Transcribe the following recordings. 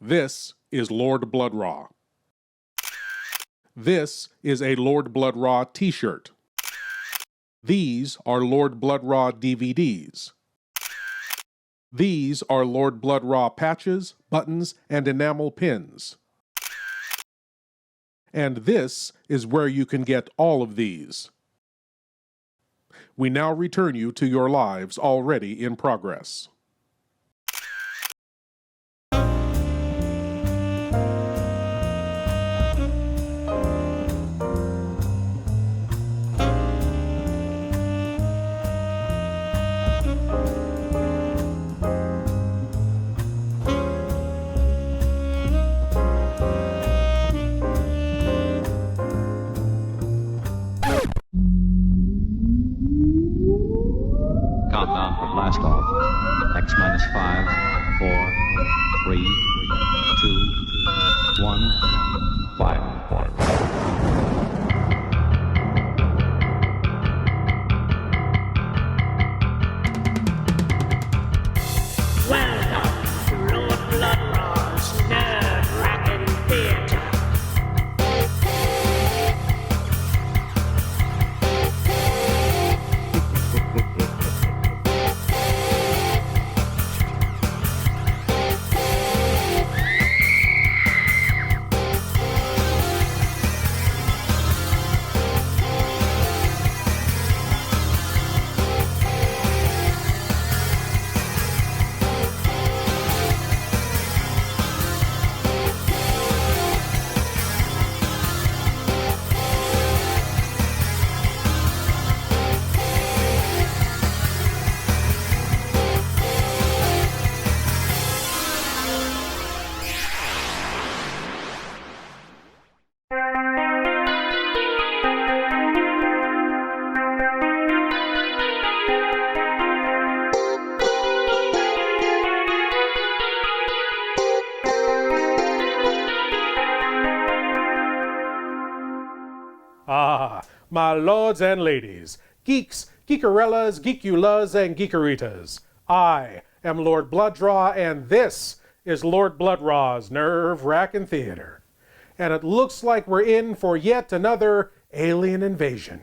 This is Lord Blood-Rah. This is a Lord Blood-Rah t-shirt. These are Lord Blood-Rah DVDs. These are Lord Blood-Rah patches, buttons, and enamel pins. And this is where you can get all of these. We now return you to your lives already in progress. Countdown for blast off. X minus 5, 4, 3, 2, 1, fire. Welcome to Lord Blood-Rah's Wrackin Theater. My lords and ladies, geeks, geekarellas, geekulas, and geekeritas. I am Lord Blood-Rah, and this is Lord Blood-Rah's Nerve-Wrackin Theater. And it looks like we're in for yet another alien invasion.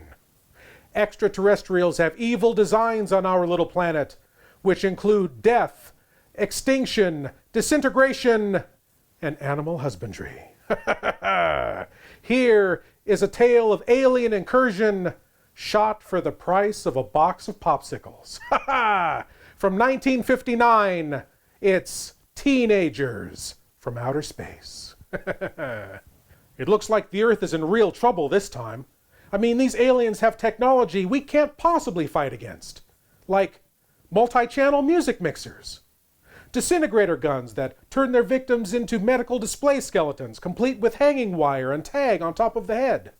Extraterrestrials have evil designs on our little planet, which include death, extinction, disintegration, and animal husbandry. Here is a tale of alien incursion shot for the price of a box of popsicles. From 1959, it's Teenagers from Outer Space. It looks like the Earth is in real trouble this time. I mean, these aliens have technology we can't possibly fight against, like multi-channel music mixers, disintegrator guns that turn their victims into medical display skeletons, complete with hanging wire and tag on top of the head.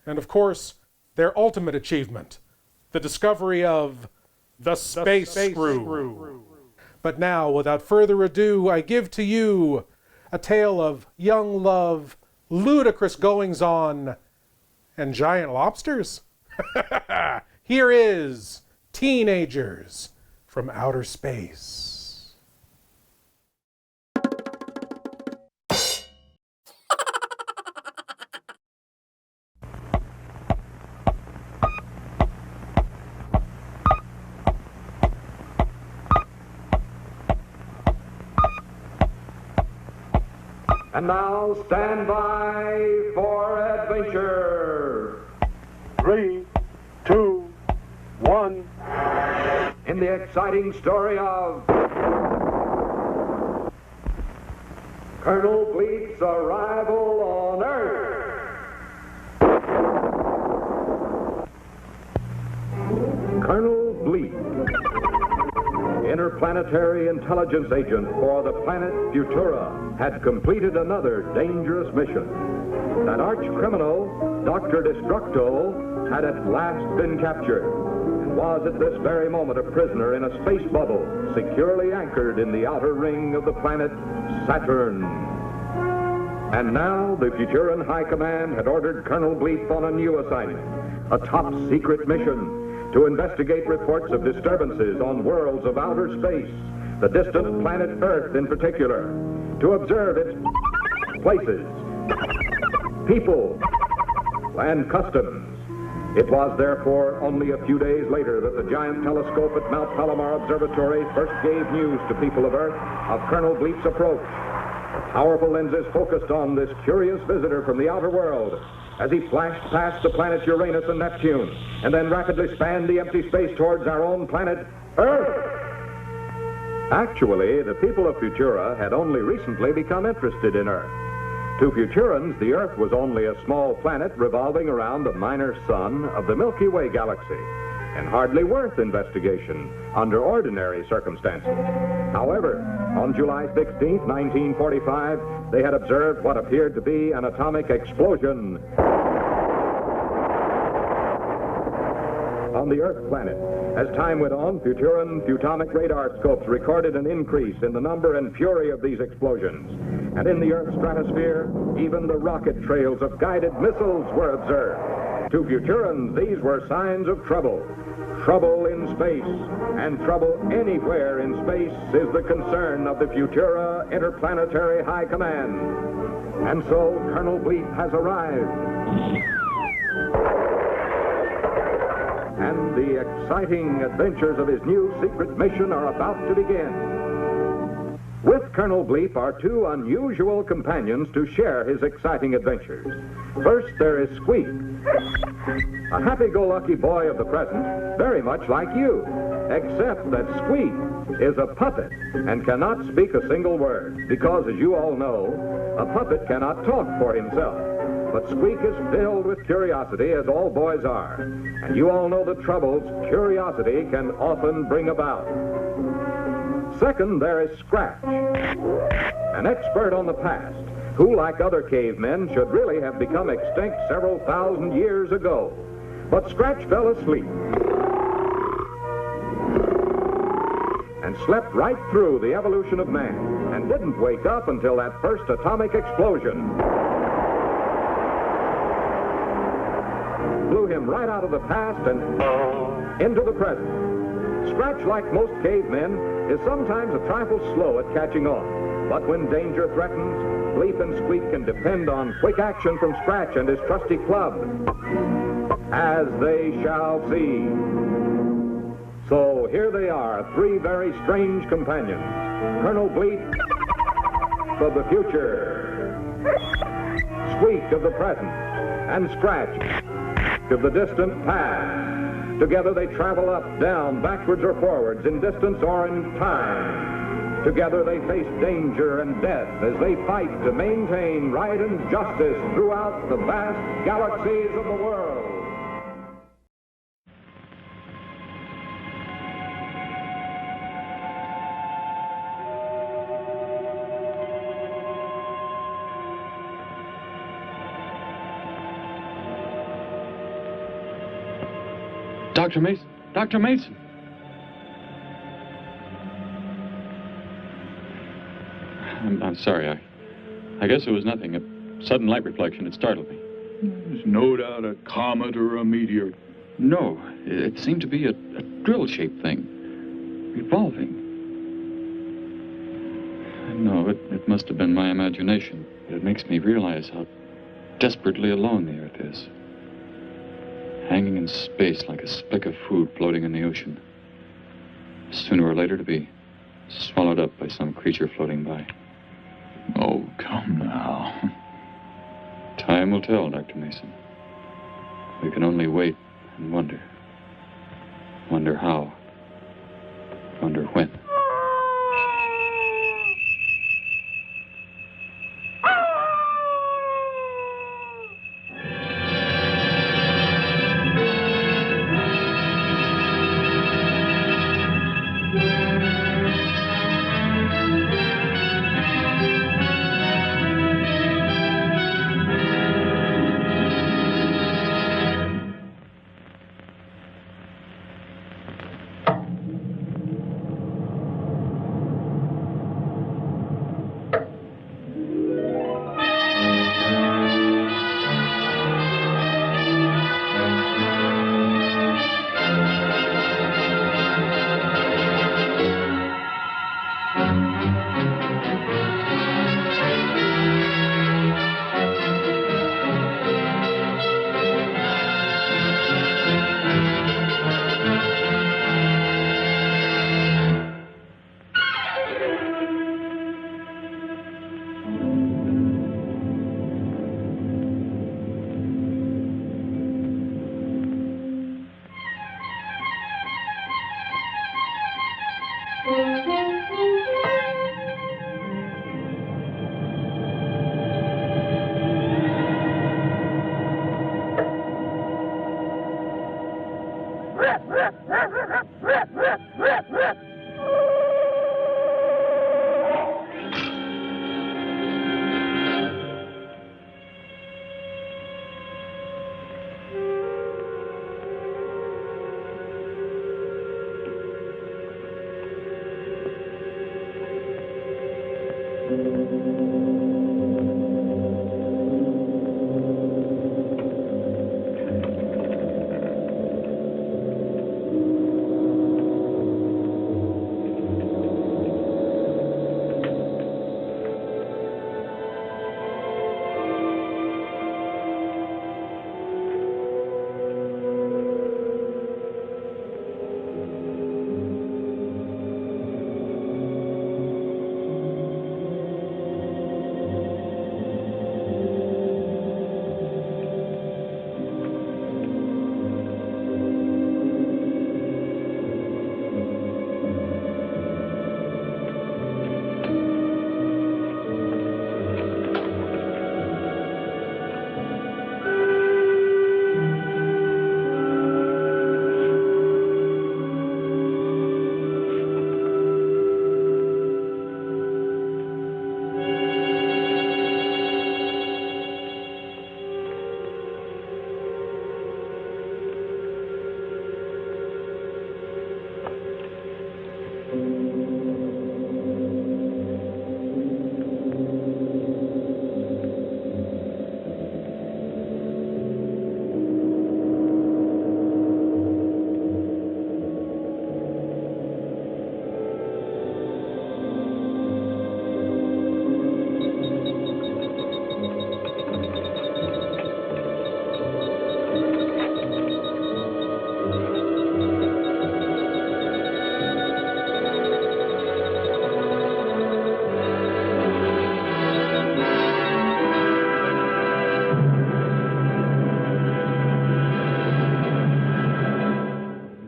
And of course, their ultimate achievement, the discovery of the space screw. But now, without further ado, I give to you a tale of young love, ludicrous goings-on, and giant lobsters. Here is Teenagers from Outer Space. And now stand by for adventure. 3, 2, 1. In the exciting story of Colonel Bleak's arrival on Earth. Colonel Bleak, interplanetary intelligence agent for the planet Futura, had completed another dangerous mission. That arch-criminal, Dr. Destructo, had at last been captured and was at this very moment a prisoner in a space bubble securely anchored in the outer ring of the planet Saturn. And now the Futuran High Command had ordered Colonel Bleak on a new assignment, a top-secret mission to investigate reports of disturbances on worlds of outer space the distant planet Earth in particular, to observe its places, people, and customs. It was therefore only a few days later that the giant telescope at Mount Palomar Observatory first gave news to people of Earth of Colonel Bleep's approach. The powerful lenses focused on this curious visitor from the outer world as he flashed past the planets Uranus and Neptune, and then rapidly spanned the empty space towards our own planet, Earth. Actually, the people of Futura had only recently become interested in Earth. To Futurans, the Earth was only a small planet revolving around the minor sun of the Milky Way galaxy, and hardly worth investigation under ordinary circumstances. However, on July 16, 1945, they had observed what appeared to be an atomic explosion on the Earth planet. As time went on, Futuran Futonic radar scopes recorded an increase in the number and fury of these explosions. And in the Earth's stratosphere, even the rocket trails of guided missiles were observed. To Futurans, these were signs of trouble. Trouble in space, and trouble anywhere in space is the concern of the Futura Interplanetary High Command. And so Colonel Bleep has arrived. And the exciting adventures of his new secret mission are about to begin. With Colonel Bleep are two unusual companions to share his exciting adventures. First, there is Squeak, a happy-go-lucky boy of the present, very much like you, except that Squeak is a puppet and cannot speak a single word, because, as you all know, a puppet cannot talk for himself. But Squeak is filled with curiosity, as all boys are, and you all know the troubles curiosity can often bring about. Second, there is Scratch, an expert on the past, who, like other cavemen, should really have become extinct several thousand years ago. But Scratch fell asleep and slept right through the evolution of man, and didn't wake up until that first atomic explosion blew him right out of the past and into the present. Scratch, like most cavemen, is sometimes a trifle slow at catching on. But when danger threatens, Bleep and Squeak can depend on quick action from Scratch and his trusty club, as they shall see. So here they are, three very strange companions. Colonel Bleep of the future, Squeak of the present, and Scratch of the distant past. Together they travel up, down, backwards or forwards, in distance or in time. Together they face danger and death as they fight to maintain right and justice throughout the vast galaxies of the world. Dr. Mason! Dr. Mason! I'm sorry. I guess it was nothing. A sudden light reflection. It startled me. There's no doubt a comet or a meteor. No, it seemed to be a drill-shaped thing. Revolving. No, it must have been my imagination. But it makes me realize how desperately alone the Earth is. Hanging in space like a speck of food floating in the ocean. Sooner or later to be swallowed up by some creature floating by. Oh, come now. Time will tell, Dr. Mason. We can only wait and wonder. Wonder how. Wonder when.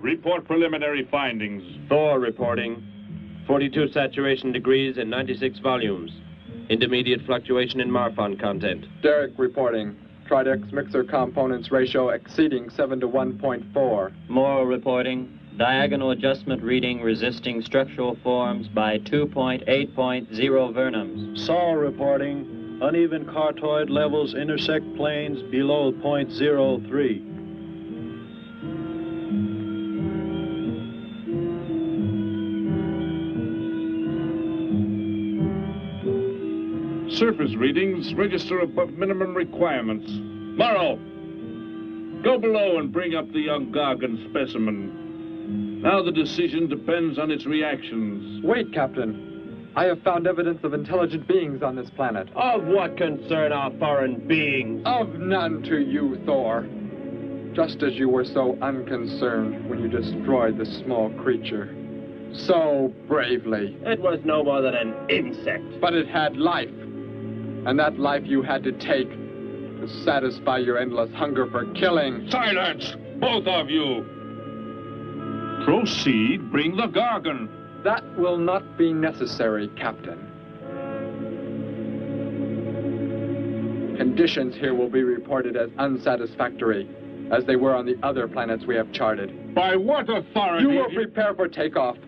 Report preliminary findings. Thor reporting. 42 saturation degrees and 96 volumes. Intermediate fluctuation in Marfan content. Derek reporting. Tridex mixer components ratio exceeding 7 to 1.4. Morrow reporting. Diagonal adjustment reading resisting structural forms by 2.8.0 vernums. Saul reporting. Uneven cartoid levels intersect planes below 0.03. Surface readings register above minimum requirements. Morrow, go below and bring up the young Gargan specimen. Now the decision depends on its reactions. Wait, Captain. I have found evidence of intelligent beings on this planet. Of what concern are foreign beings? Of none to you, Thor. Just as you were so unconcerned when you destroyed the small creature. So bravely. It was no more than an insect. But it had life. And that life you had to take to satisfy your endless hunger for killing. Silence, both of you! Proceed, bring the Gargan. That will not be necessary, Captain. Conditions here will be reported as unsatisfactory, as they were on the other planets we have charted. By what authority? You will prepare for takeoff.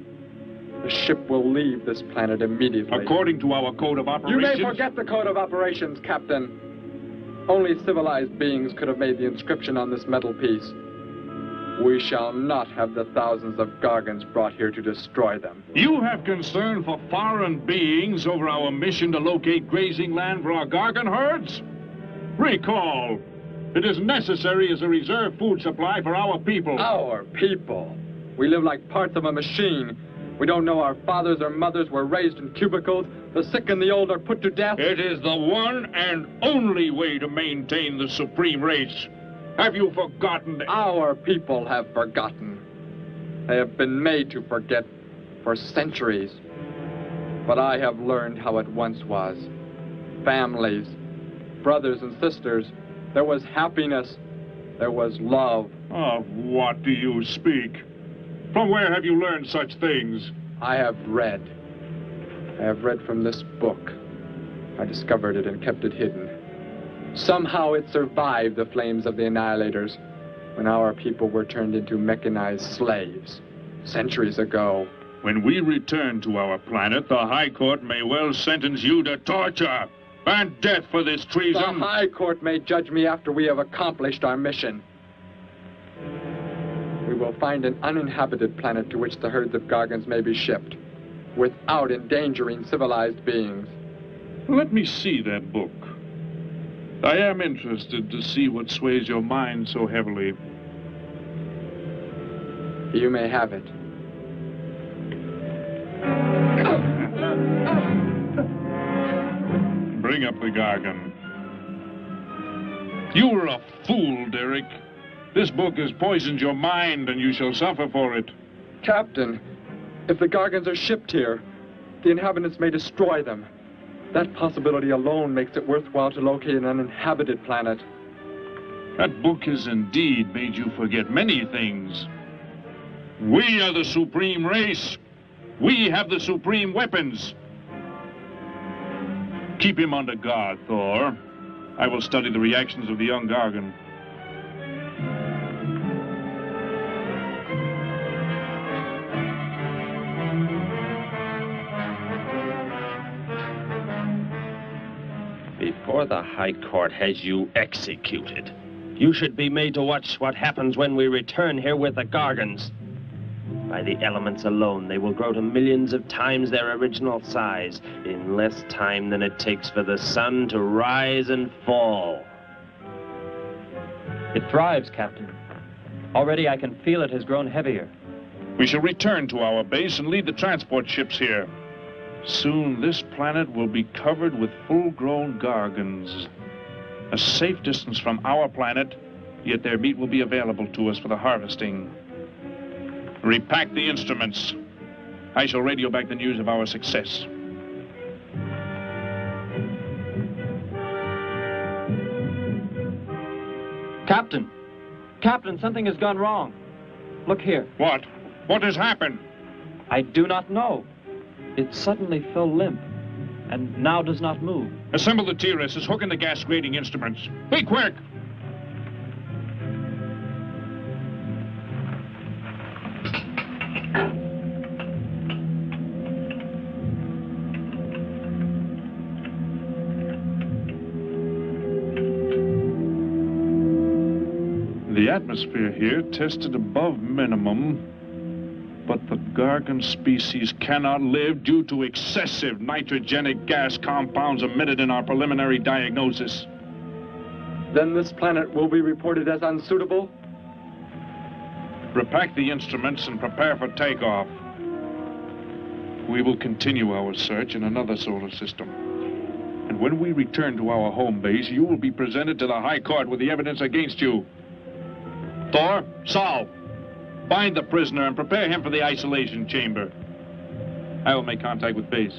The ship will leave this planet immediately. According to our code of operations... You may forget the code of operations, Captain. Only civilized beings could have made the inscription on this metal piece. We shall not have the thousands of Gargans brought here to destroy them. You have concern for foreign beings over our mission to locate grazing land for our Gargan herds? Recall, it is necessary as a reserve food supply for our people. Our people? We live like parts of a machine. We don't know our fathers or mothers were raised in cubicles. The sick and the old are put to death. It is the one and only way to maintain the supreme race. Have you forgotten that? Our people have forgotten. They have been made to forget for centuries. But I have learned how it once was. Families, brothers and sisters. There was happiness. There was love. Of what do you speak? From where have you learned such things? I have read. I have read from this book. I discovered it and kept it hidden. Somehow it survived the flames of the Annihilators when our people were turned into mechanized slaves centuries ago. When we return to our planet, the High Court may well sentence you to torture and death for this treason. The High Court may judge me after we have accomplished our mission. We will find an uninhabited planet to which the herds of Gargans may be shipped, without endangering civilized beings. Let me see that book. I am interested to see what sways your mind so heavily. You may have it. Bring up the Gargan. You were a fool, Derek. This book has poisoned your mind, and you shall suffer for it. Captain, if the Gargans are shipped here, the inhabitants may destroy them. That possibility alone makes it worthwhile to locate an uninhabited planet. That book has indeed made you forget many things. We are the supreme race. We have the supreme weapons. Keep him under guard, Thor. I will study the reactions of the young Gargan. Before the High Court has you executed, you should be made to watch what happens when we return here with the Gargans. By the elements alone, they will grow to millions of times their original size in less time than it takes for the sun to rise and fall. It thrives, Captain. Already I can feel it has grown heavier. We shall return to our base and lead the transport ships here. Soon this planet will be covered with full-grown Gargans. A safe distance from our planet, yet their meat will be available to us for the harvesting. Repack the instruments. I shall radio back the news of our success. Captain! Captain, something has gone wrong. Look here. What? What has happened? I do not know. It suddenly fell limp, and now does not move. Assemble the TRSs, hook in the gas grading instruments. Be quick! The atmosphere here tested above minimum, but the Gargan species cannot live due to excessive nitrogenic gas compounds emitted in our preliminary diagnosis. Then this planet will be reported as unsuitable? Repack the instruments and prepare for takeoff. We will continue our search in another solar system. And when we return to our home base, you will be presented to the High Court with the evidence against you. Thor, Saul, bind the prisoner and prepare him for the isolation chamber. I will make contact with base.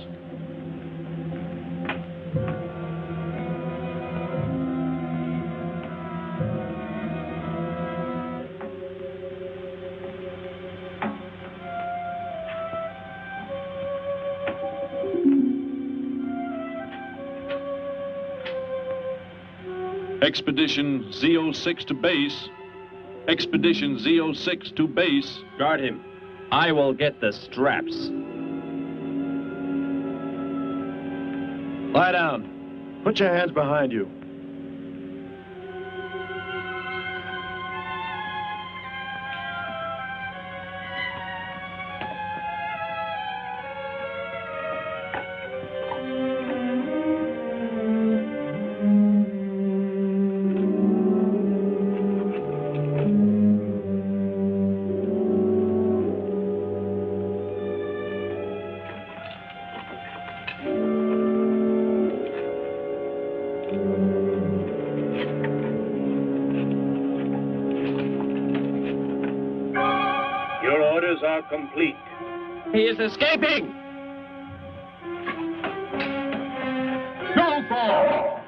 Expedition Z06 to base. Expedition Z06 to base. Guard him. I will get the straps. Lie down. Put your hands behind you. are complete. He is escaping! Go for!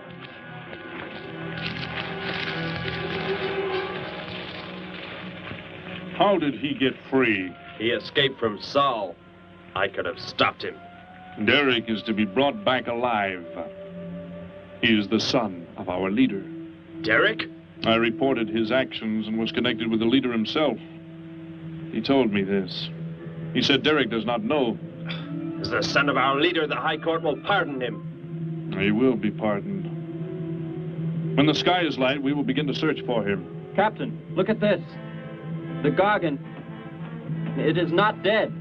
How did he get free? He escaped from Saul. I could have stopped him. Derek is to be brought back alive. He is the son of our leader. Derek? I reported his actions and was connected with the leader himself. He told me this. He said Derek does not know. As the son of our leader, the High Court will pardon him. He will be pardoned. When the sky is light, we will begin to search for him. Captain, look at this. The Gargan. It is not dead.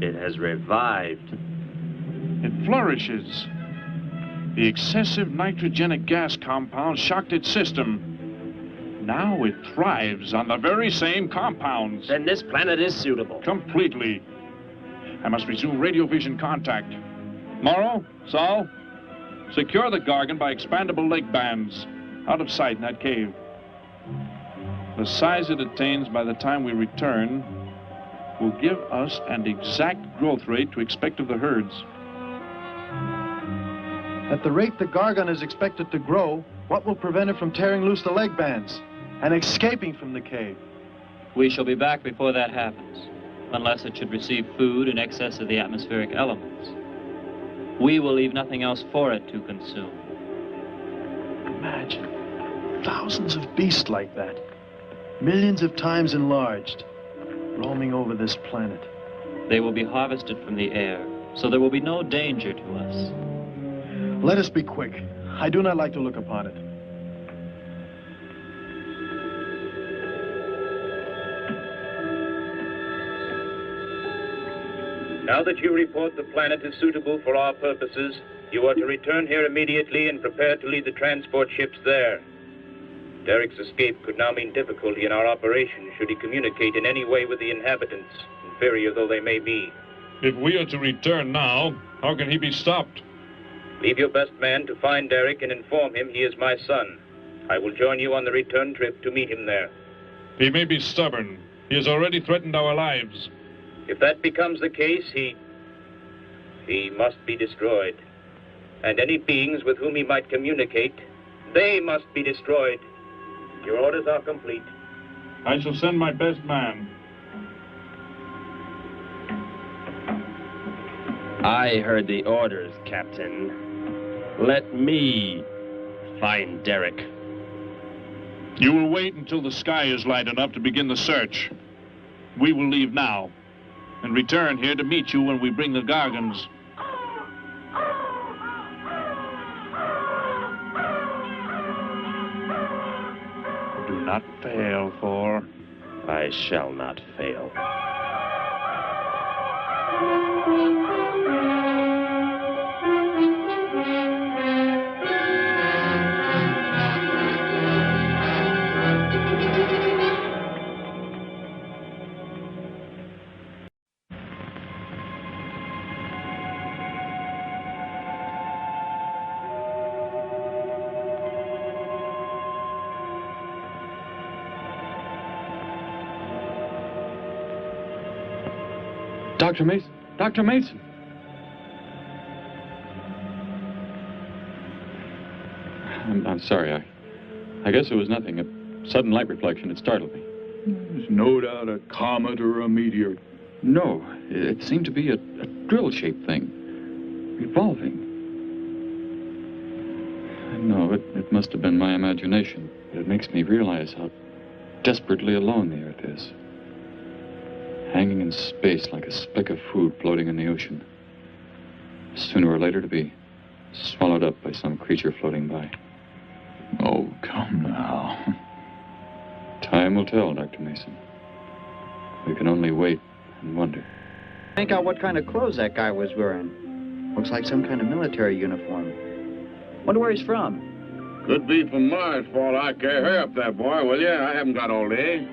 It has revived. It flourishes. The excessive nitrogenic gas compound shocked its system. Now it thrives on the very same compounds. Then this planet is suitable. Completely. I must resume radio vision contact. Morrow, Saul, secure the Gargan by expandable leg bands. Out of sight in that cave. The size it attains by the time we return will give us an exact growth rate to expect of the herds. At the rate the Gargan is expected to grow, what will prevent it from tearing loose the leg bands and escaping from the cave? We shall be back before that happens, unless it should receive food in excess of the atmospheric elements. We will leave nothing else for it to consume. Imagine thousands of beasts like that, millions of times enlarged, roaming over this planet. They will be harvested from the air, so there will be no danger to us. Let us be quick. I do not like to look upon it. Now that you report the planet is suitable for our purposes, you are to return here immediately and prepare to lead the transport ships there. Derek's escape could now mean difficulty in our operation should he communicate in any way with the inhabitants, inferior though they may be. If we are to return now, how can he be stopped? Leave your best man to find Derek and inform him he is my son. I will join you on the return trip to meet him there. He may be stubborn. He has already threatened our lives. If that becomes the case, he must be destroyed. And any beings with whom he might communicate, they must be destroyed. Your orders are complete. I shall send my best man. I heard the orders, Captain. Let me find Derek. You will wait until the sky is light enough to begin the search. We will leave now and return here to meet you when we bring the Gargans. Do not fail, Thor. I shall not fail. Dr. Mason! Dr. Mason! I'm sorry. I guess it was nothing. A sudden light reflection. It startled me. There's no doubt a comet or a meteor. No, it seemed to be a drill-shaped thing. Revolving. No, it must have been my imagination. But it makes me realize how desperately alone the Earth is. Hanging in space like a speck of food floating in the ocean. Sooner or later to be swallowed up by some creature floating by. Oh, come now. Time will tell, Dr. Mason. We can only wait and wonder. Think out what kind of clothes that guy was wearing. Looks like some kind of military uniform. Wonder where he's from. Could be from Mars, for all I care. Hurry up there, boy, will you? I haven't got all day.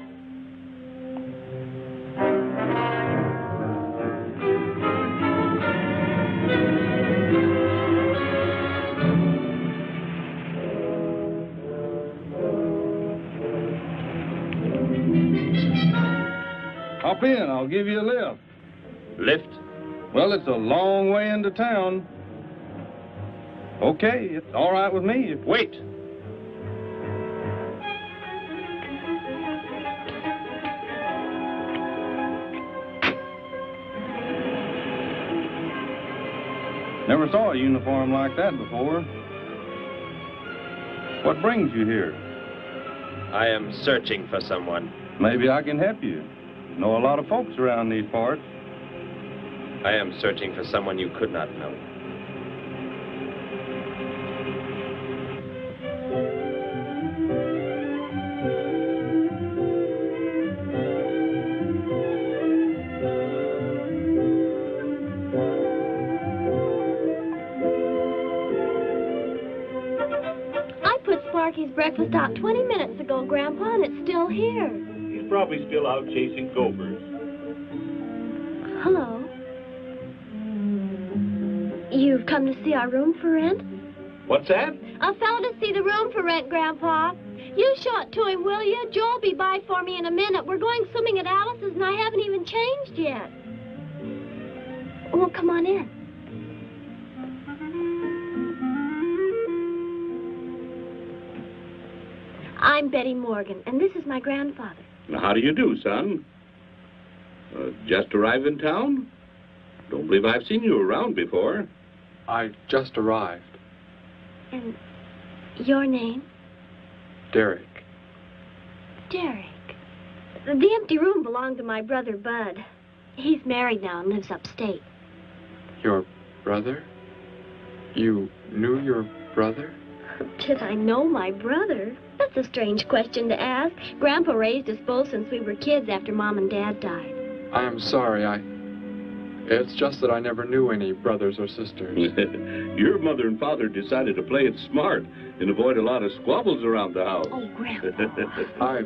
Hop in. I'll give you a lift. Lift? Well, it's a long way into town. Okay, it's all right with me. Wait. Never saw a uniform like that before. What brings you here? I am searching for someone. Maybe I can help you. Know a lot of folks around these parts. I am searching for someone you could not know. Sparky's breakfast out 20 minutes ago, Grandpa, and it's still here. He's probably still out chasing gophers. Hello. You've come to see our room for rent? What's that? A fellow to see the room for rent, Grandpa. You show it to him, will you? Joe'll be by for me in a minute. We're going swimming at Alice's, and I haven't even changed yet. Well, come on in. I'm Betty Morgan, and this is my grandfather. How do you do, son? Just arrived in town? Don't believe I've seen you around before. I just arrived. And your name? Derek. Derek. The empty room belonged to my brother, Bud. He's married now and lives upstate. Your brother? You knew your brother? Did I know my brother? That's a strange question to ask. Grandpa raised us both since we were kids after Mom and Dad died. I am sorry, It's just that I never knew any brothers or sisters. Your mother and father decided to play it smart and avoid a lot of squabbles around the house. Oh, Grandpa. I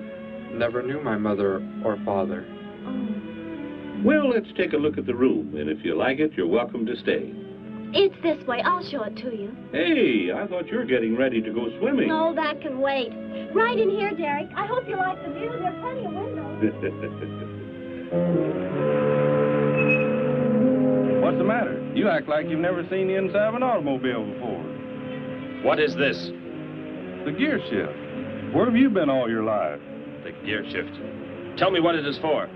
never knew my mother or father. Well, let's take a look at the room, and if you like it, you're welcome to stay. It's this way. I'll show it to you. Hey, I thought you were getting ready to go swimming. No, that can wait. Right in here, Derek. I hope you like the view. There are plenty of windows. What's the matter? You act like you've never seen the inside of an automobile before. What is this? The gear shift. Where have you been all your life? The gear shift. Tell me what it is for.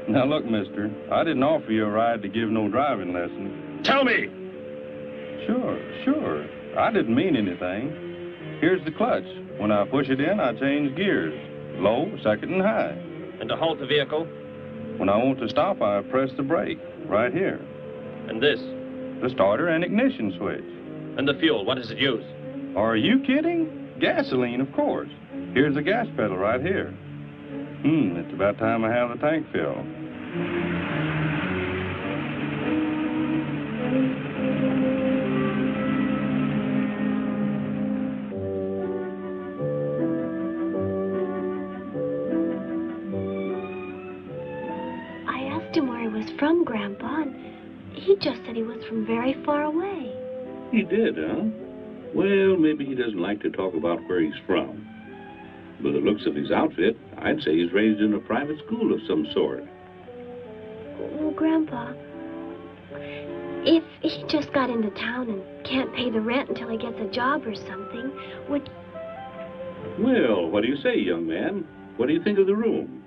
Now, look, mister, I didn't offer you a ride to give no driving lesson. Tell me! Sure. I didn't mean anything. Here's the clutch. When I push it in, I change gears. Low, second, and high. And to halt the vehicle? When I want to stop, I press the brake, right here. And this? The starter and ignition switch. And the fuel, what does it use? Are you kidding? Gasoline, of course. Here's the gas pedal right here. It's about time I have the tank filled. From Grandpa, and he just said he was from very far away. He did, huh? Well, maybe he doesn't like to talk about where he's from. By the looks of his outfit, I'd say he's raised in a private school of some sort. Well, Grandpa, if he just got into town and can't pay the rent until he gets a job or something, would... Well, what do you say, young man? What do you think of the room?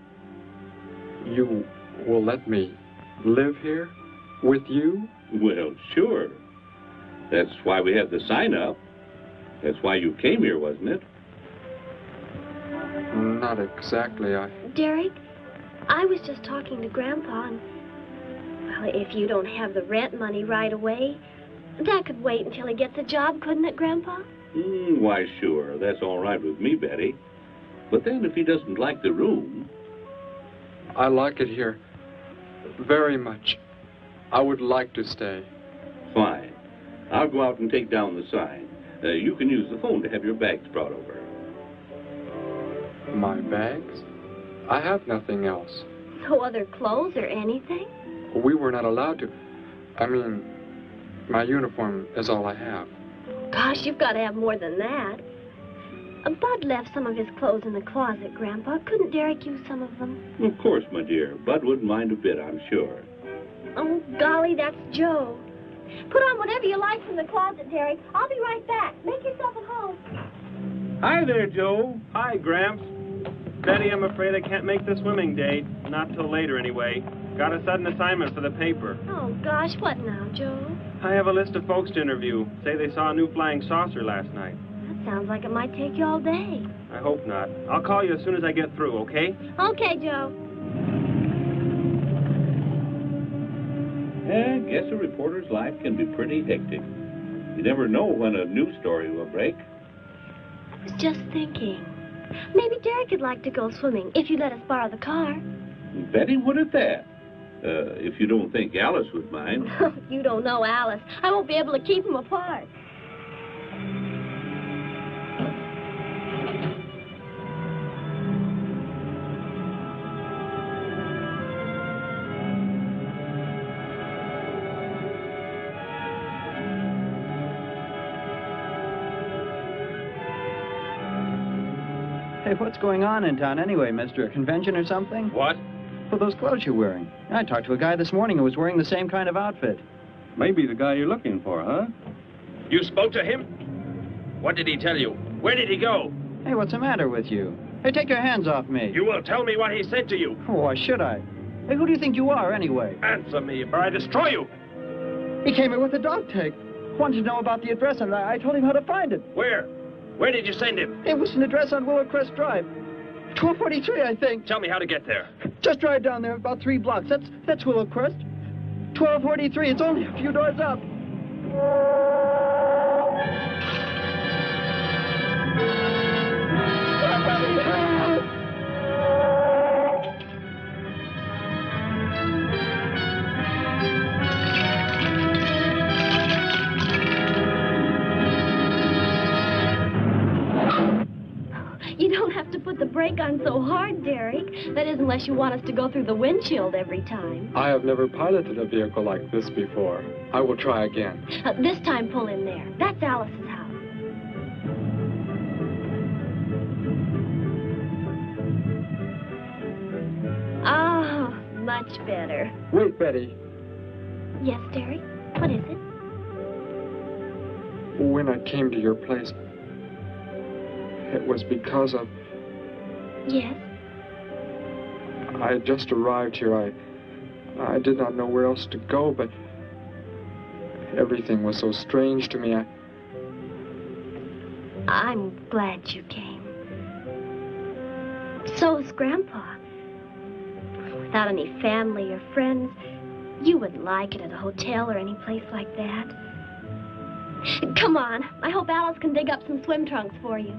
You will let me live here with you? Well, sure. That's why we had the sign up. That's why you came here, wasn't it? Not exactly, Derek, I was just talking to Grandpa, and... Well, if you don't have the rent money right away, that could wait until he gets a job, couldn't it, Grandpa? Why, sure. That's all right with me, Betty. But then if he doesn't like the room... I like it here. Very much. I would like to stay. Fine. I'll go out and take down the sign. You can use the phone to have your bags brought over. My bags? I have nothing else. No other clothes or anything? We were not allowed to. I mean, my uniform is all I have. Gosh, you've got to have more than that. Bud left some of his clothes in the closet, Grandpa. Couldn't Derek use some of them? Of course, my dear. Bud wouldn't mind a bit, I'm sure. Oh, golly, that's Joe. Put on whatever you like from the closet, Derek. I'll be right back. Make yourself at home. Hi there, Joe. Hi, Gramps. Betty, I'm afraid I can't make the swimming date. Not till later, anyway. Got a sudden assignment for the paper. Oh, gosh, what now, Joe? I have a list of folks to interview. Say they saw a new flying saucer last night. That sounds like it might take you all day. I hope not. I'll call you as soon as I get through, okay? Okay, Joe. I guess a reporter's life can be pretty hectic. You never know when a news story will break. I was just thinking. Maybe Derek would like to go swimming, if you let us borrow the car. Betty would at that. If you don't think Alice would mind. You don't know Alice. I won't be able to keep them apart. Hey, what's going on in town anyway, mister? A convention or something? What? For those clothes you're wearing. I talked to a guy this morning who was wearing the same kind of outfit. Maybe the guy you're looking for, huh? You spoke to him? What did he tell you? Where did he go? Hey, what's the matter with you? Hey, take your hands off me. You will tell me what he said to you. Oh, why should I? Hey, who do you think you are, anyway? Answer me, or I destroy you. He came in with a dog tag. Wanted to know about the address, and I told him how to find it. Where? Where did you send him? It was an address on Willow Crest Drive. 1243, I think. Tell me how to get there. Just drive down there about 3 blocks. That's Willow Crest. 1243. It's only a few doors up. You don't have to put the brake on so hard, Derek. That is, unless you want us to go through the windshield every time. I have never piloted a vehicle like this before. I will try again. This time, pull in there. That's Alice's house. Oh, much better. Wait, Betty. Yes, Derek? What is it? When I came to your place, it was because of... Yes? I had just arrived here. I did not know where else to go, but everything was so strange to me. I'm glad you came. So is Grandpa. Without any family or friends, you wouldn't like it at a hotel or any place like that. Come on. I hope Alice can dig up some swim trunks for you.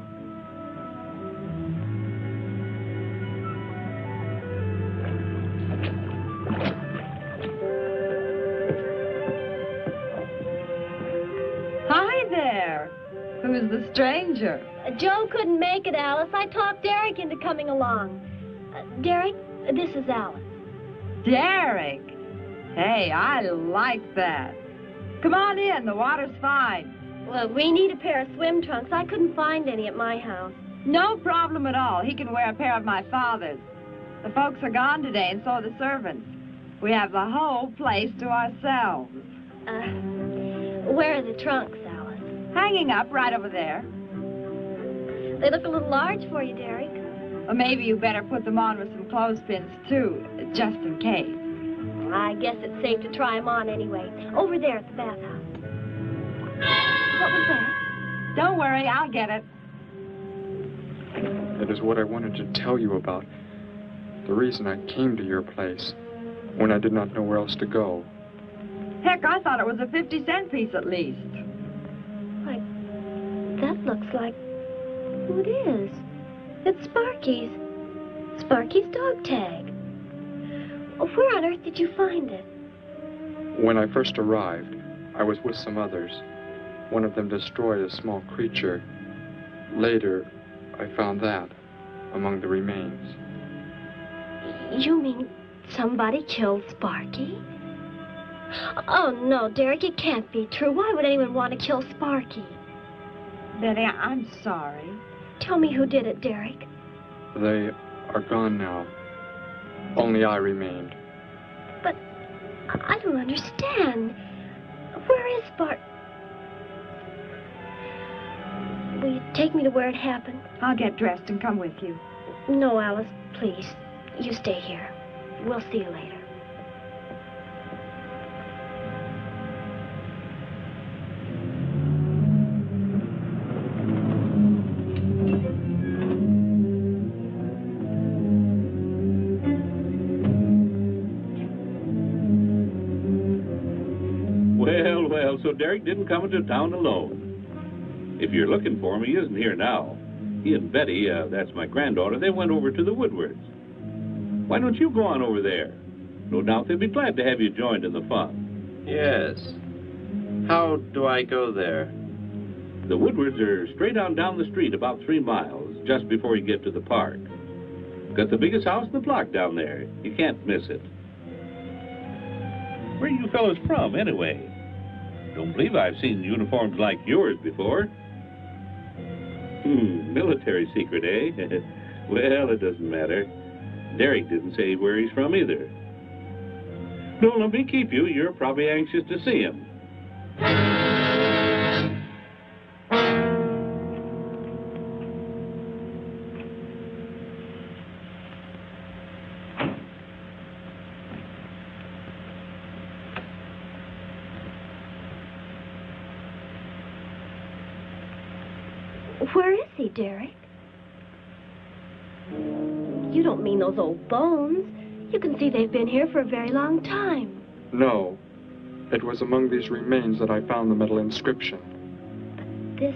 Hi there. Who's the stranger? Joe couldn't make it, Alice. I talked Derek into coming along. Derek, this is Alice. Derek. Hey, I like that. Come on in. The water's fine. Well, we need a pair of swim trunks. I couldn't find any at my house. No problem at all. He can wear a pair of my father's. The folks are gone today, and so are the servants. We have the whole place to ourselves. Where are the trunks, Alice? Hanging up right over there. They look a little large for you, Derek. Or maybe you better put them on with some clothespins, too, just in case. I guess it's safe to try them on anyway. Over there at the bathhouse. What was that? Don't worry, I'll get it. It is what I wanted to tell you about. The reason I came to your place when I did not know where else to go. Heck, I thought it was a 50-cent piece at least. Why, that looks like... Who it is? It's Sparky's. Sparky's dog tag. Where on earth did you find it? When I first arrived, I was with some others. One of them destroyed a small creature. Later, I found that among the remains. You mean somebody killed Sparky? Oh, no, Derek, it can't be true. Why would anyone want to kill Sparky? Betty, I'm sorry. Tell me who did it, Derek. They are gone now. Only I remained. But I don't understand. Where is Bart? Will you take me to where it happened? I'll get dressed and come with you. No, Alice, please. You stay here. We'll see you later. Well, so Derek didn't come into town alone. If you're looking for him, he isn't here now. He and Betty, that's my granddaughter, they went over to the Woodwards. Why don't you go on over there? No doubt they'd be glad to have you joined in the fun. Yes. How do I go there? The Woodwards are straight on down the street about 3 miles, just before you get to the park. Got the biggest house in the block down there. You can't miss it. Where are you fellas from, anyway? Don't believe I've seen uniforms like yours before. Military secret, eh? Well, it doesn't matter. Derek didn't say where he's from either. Don't let me keep you. You're probably anxious to see him. Where is he, Derek? You don't mean those old bones. You can see they've been here for a very long time. No. It was among these remains that I found the metal inscription. But this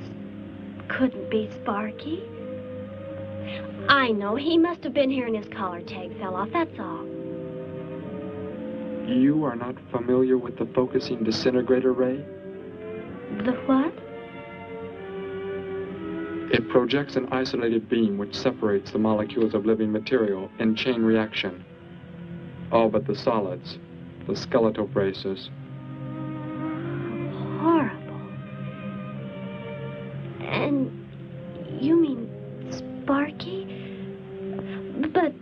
couldn't be Sparky. I know. He must have been here and his collar tag fell off, that's all. You are not familiar with the focusing disintegrator ray? The what? It projects an isolated beam which separates the molecules of living material in chain reaction. All but the solids, the skeletal braces. Horrible. And you mean Sparky? But...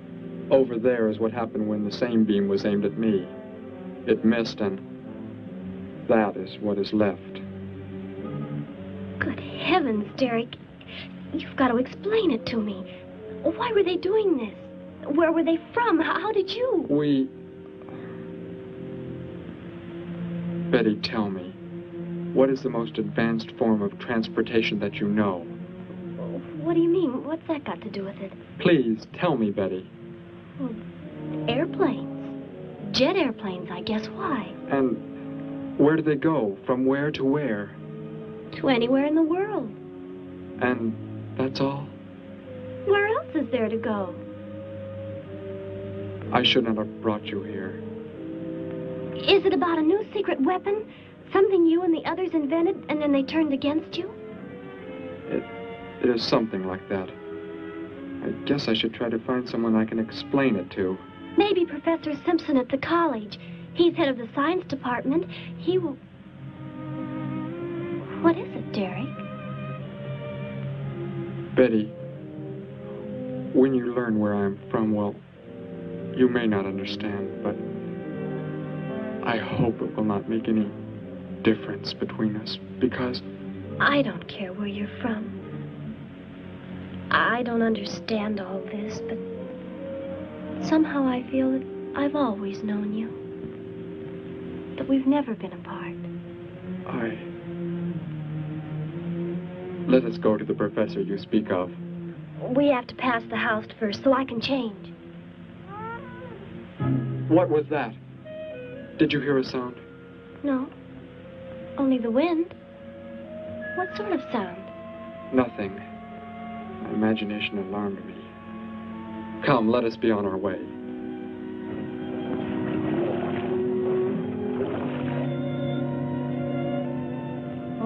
Over there is what happened when the same beam was aimed at me. It missed, and that is what is left. Good heavens, Derek. You've got to explain it to me. Why were they doing this? Where were they from? How did you? Betty, tell me. What is the most advanced form of transportation that you know? What do you mean? What's that got to do with it? Please, tell me, Betty. Well, airplanes. Jet airplanes, I guess. Why? And where do they go? From where to where? To anywhere in the world. And that's all? Where else is there to go? I should not have brought you here. Is it about a new secret weapon? Something you and the others invented and then they turned against you? It is something like that. I guess I should try to find someone I can explain it to. Maybe Professor Simpson at the college. He's head of the science department. He will... What is it, Derek? Betty, when you learn where I'm from, well, you may not understand, but I hope it will not make any difference between us, because... I don't care where you're from. I don't understand all this, but somehow I feel that I've always known you. That we've never been apart. Let us go to the professor you speak of. We have to pass the house first so I can change. What was that? Did you hear a sound? No. Only the wind. What sort of sound? Nothing. My imagination alarmed me. Come, let us be on our way.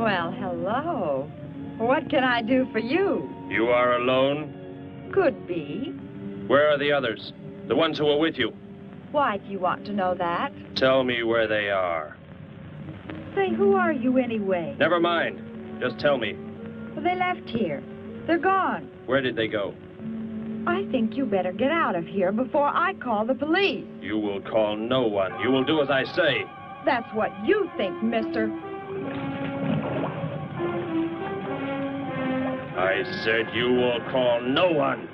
Well, hello. What can I do for you? You are alone? Could be. Where are the others? The ones who were with you? Why do you want to know that? Tell me where they are. Say, who are you anyway? Never mind. Just tell me. Well, they left here. They're gone. Where did they go? I think you better get out of here before I call the police. You will call no one. You will do as I say. That's what you think, mister. I said you will call no one.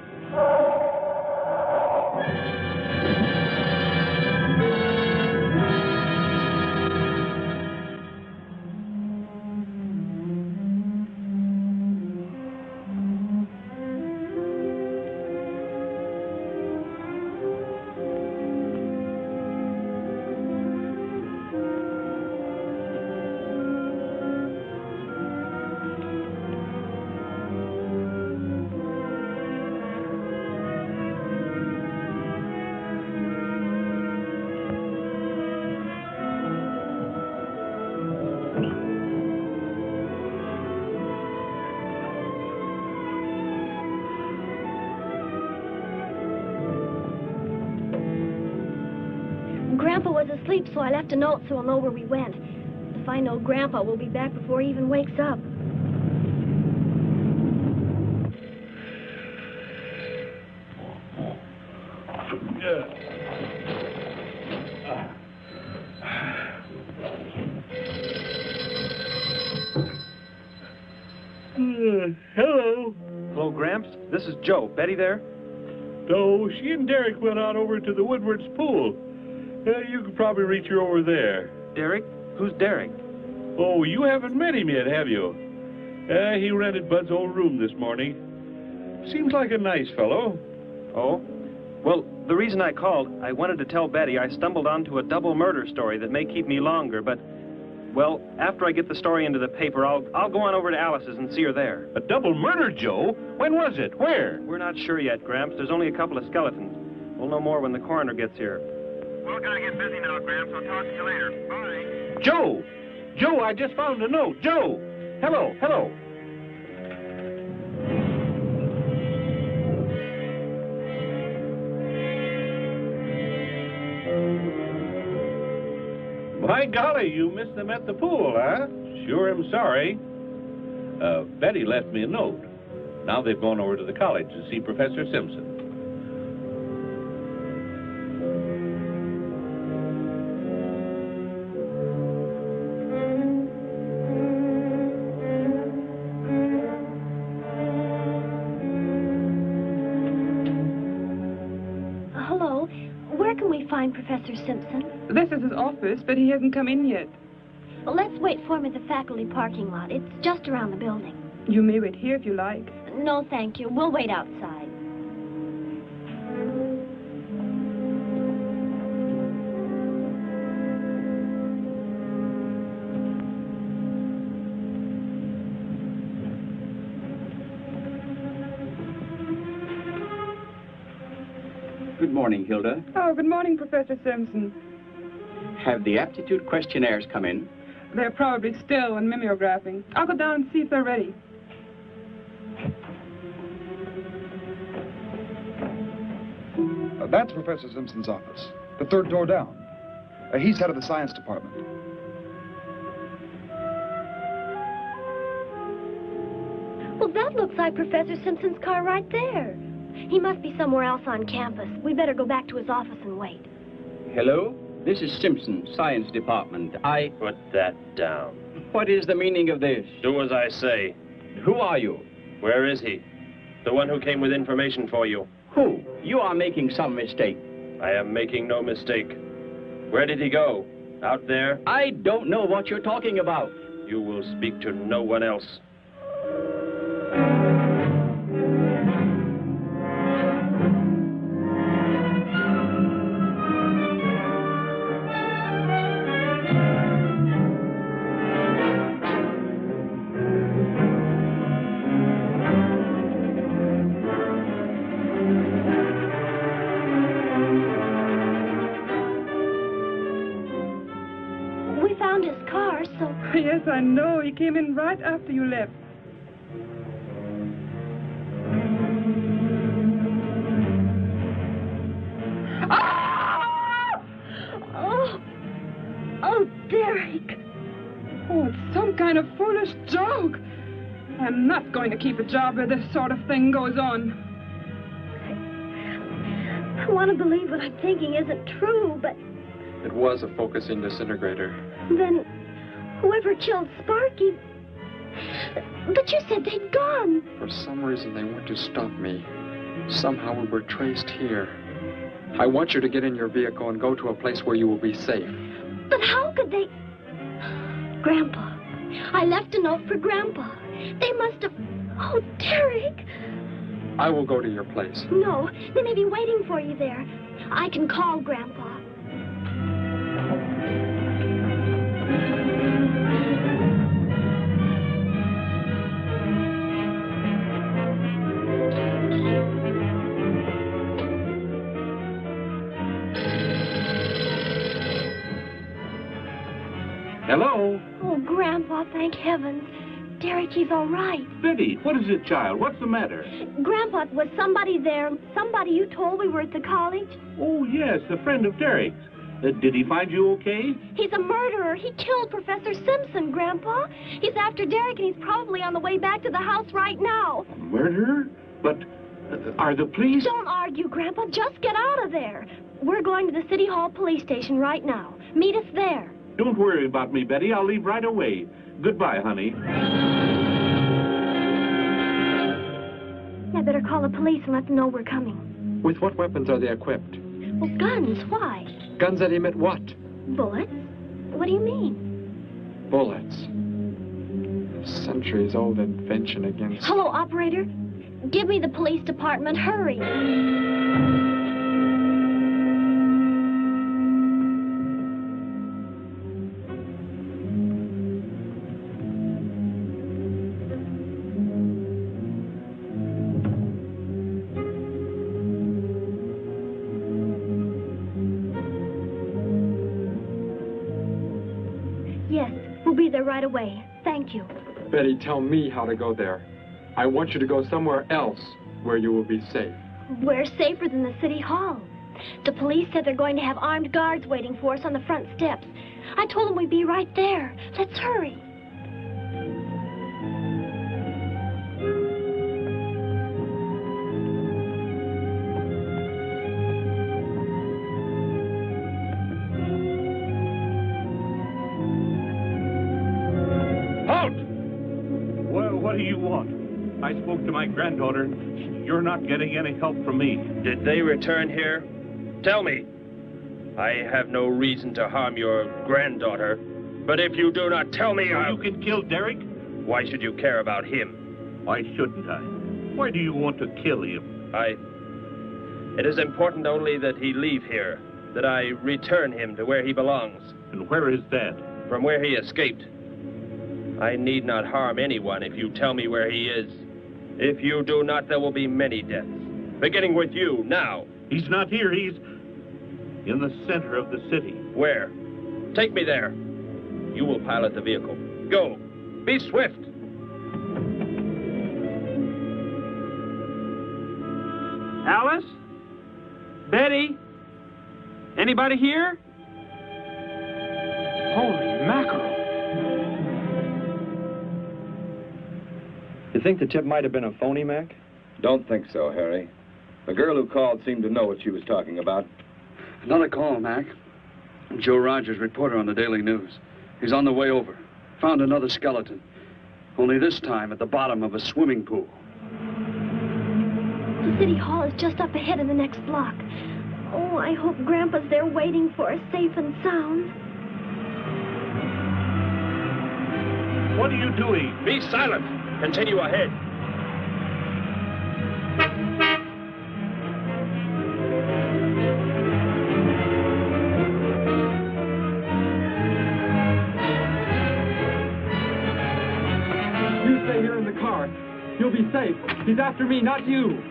Grandpa was asleep, so I left a note so he'll know where we went. If I know Grandpa will be back before he even wakes up. Hello. Hello, Gramps. This is Joe. Betty there? No, she and Derek went out over to the Woodward's pool. You could probably reach her over there. Derek? Who's Derek? Oh, you haven't met him yet, have you? He rented Bud's old room this morning. Seems like a nice fellow. Oh? Well, the reason I called, I wanted to tell Betty I stumbled onto a double murder story that may keep me longer, but, well, after I get the story into the paper, I'll go on over to Alice's and see her there. A double murder, Joe? When was it? Where? We're not sure yet, Gramps. There's only a couple of skeletons. We'll know more when the coroner gets here. Well, gotta get busy now, Gramps. I'll talk to you later. Bye. Joe! Joe, I just found a note. Joe! Hello, hello. By golly, you missed them at the pool, huh? Sure am sorry. Betty left me a note. Now they've gone over to the college to see Professor Simpson. Hello. Where can we find Professor Simpson? This is his office, but he hasn't come in yet. Well, let's wait for him at the faculty parking lot. It's just around the building. You may wait here if you like. No, thank you. We'll wait outside. Good morning, Hilda. Oh, good morning, Professor Simpson. Have the aptitude questionnaires come in? They're probably still on mimeographing. I'll go down and see if they're ready. That's Professor Simpson's office, the third door down. He's head of the science department. Well, that looks like Professor Simpson's car right there. He must be somewhere else on campus. We better go back to his office and wait. Hello? This is Simpson, science department. Put that down. What is the meaning of this? Do as I say. Who are you? Where is he? The one who came with information for you. Who? You are making some mistake. I am making no mistake. Where did he go? Out there? I don't know what you're talking about. You will speak to no one else. Yes, I know. He came in right after you left. Ah! Oh, Derek. Oh, it's some kind of foolish joke. I'm not going to keep a job where this sort of thing goes on. I want to believe what I'm thinking isn't true, but It was a focusing disintegrator. then whoever killed Sparky... But you said they'd gone. For some reason, they went to stop me. Somehow we were traced here. I want you to get in your vehicle and go to a place where you will be safe. But how could they... Grandpa. I left a note for Grandpa. They must have... Oh, Derek. I will go to your place. No, they may be waiting for you there. I can call Grandpa. Hello? Oh, Grandpa, thank heavens. Derek, he's all right. Betty, what is it, child? What's the matter? Grandpa, was somebody there? Somebody you told we were at the college? Oh, yes, a friend of Derek's. Did he find you okay? He's a murderer. He killed Professor Simpson, Grandpa. He's after Derek, and he's probably on the way back to the house right now. Murderer? But are the police... Don't argue, Grandpa. Just get out of there. We're going to the City Hall police station right now. Meet us there. Don't worry about me, Betty. I'll leave right away. Goodbye, honey. I better call the police and let them know we're coming. With what weapons are they equipped? Well, guns. Why? Guns that emit what? Bullets? What do you mean? Bullets. A centuries-old invention against... Hello, operator. Give me the police department. Hurry. Yes, we'll be there right away. Thank you. Betty, tell me how to go there. I want you to go somewhere else where you will be safe. We're safer than the City Hall. The police said they're going to have armed guards waiting for us on the front steps. I told them we'd be right there. Let's hurry. Halt! Well, what do you want? I spoke to my granddaughter. You're not getting any help from me. Did they return here? Tell me. I have no reason to harm your granddaughter, but if you do not tell me, You can kill Derek? Why should you care about him? Why shouldn't I? Why do you want to kill him? It is important only that he leave here, that I return him to where he belongs. And where is that? From where he escaped. I need not harm anyone if you tell me where he is. If you do not, there will be many deaths. Beginning with you, now. He's not here. He's in the center of the city. Where? Take me there. You will pilot the vehicle. Go. Be swift. Alice? Betty? Anybody here? Holy mackerel. You think the tip might have been a phony, Mac? Don't think so, Harry. The girl who called seemed to know what she was talking about. Another call, Mac. Joe Rogers, reporter on the Daily News. He's on the way over. Found another skeleton. Only this time at the bottom of a swimming pool. The City Hall is just up ahead in the next block. Oh, I hope Grandpa's there waiting for us safe and sound. What are you doing? Be silent. Continue ahead. You stay here in the car. You'll be safe. He's after me, not you.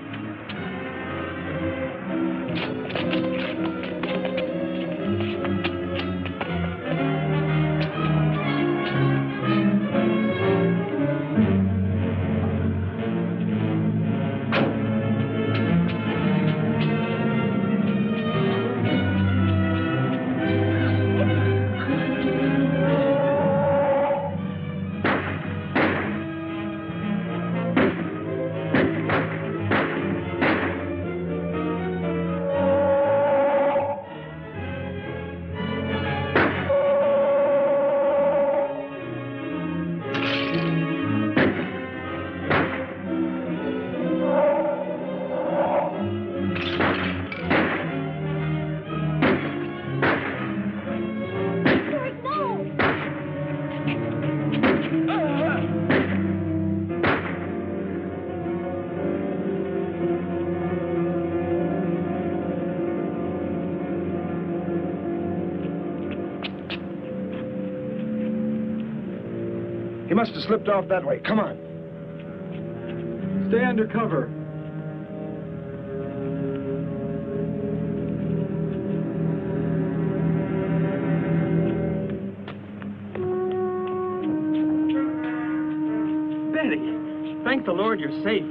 He must have slipped off that way. Come on. Stay under cover. Betty, thank the Lord you're safe.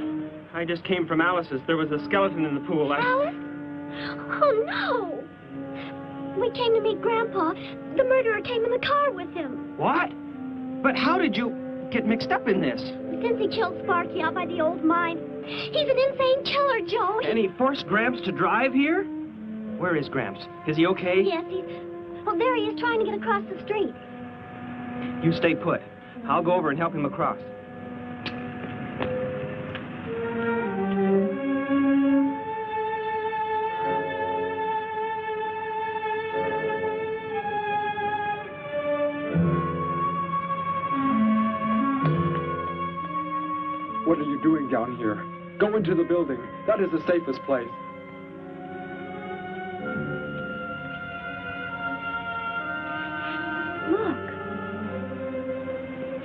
I just came from Alice's. There was a skeleton in the pool. Alice? Oh, no! We came to meet Grandpa. The murderer came in the car with him. What? But how did you get mixed up in this? Since he killed Sparky out by the old mine. He's an insane killer, Joe. And he forced Gramps to drive here? Where is Gramps? Is he okay? Yes, Oh, there he is trying to get across the street. You stay put. I'll go over and help him across. What are you doing down here? Go into the building. That is the safest place. Look.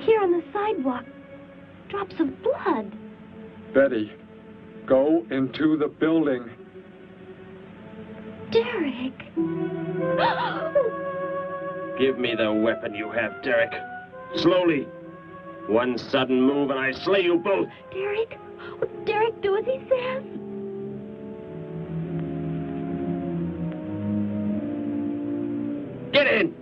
Here on the sidewalk. Drops of blood. Betty, go into the building. Derek. Give me the weapon you have, Derek. Slowly. One sudden move and I slay you both. Derek? Would Derek do as he says? Get in!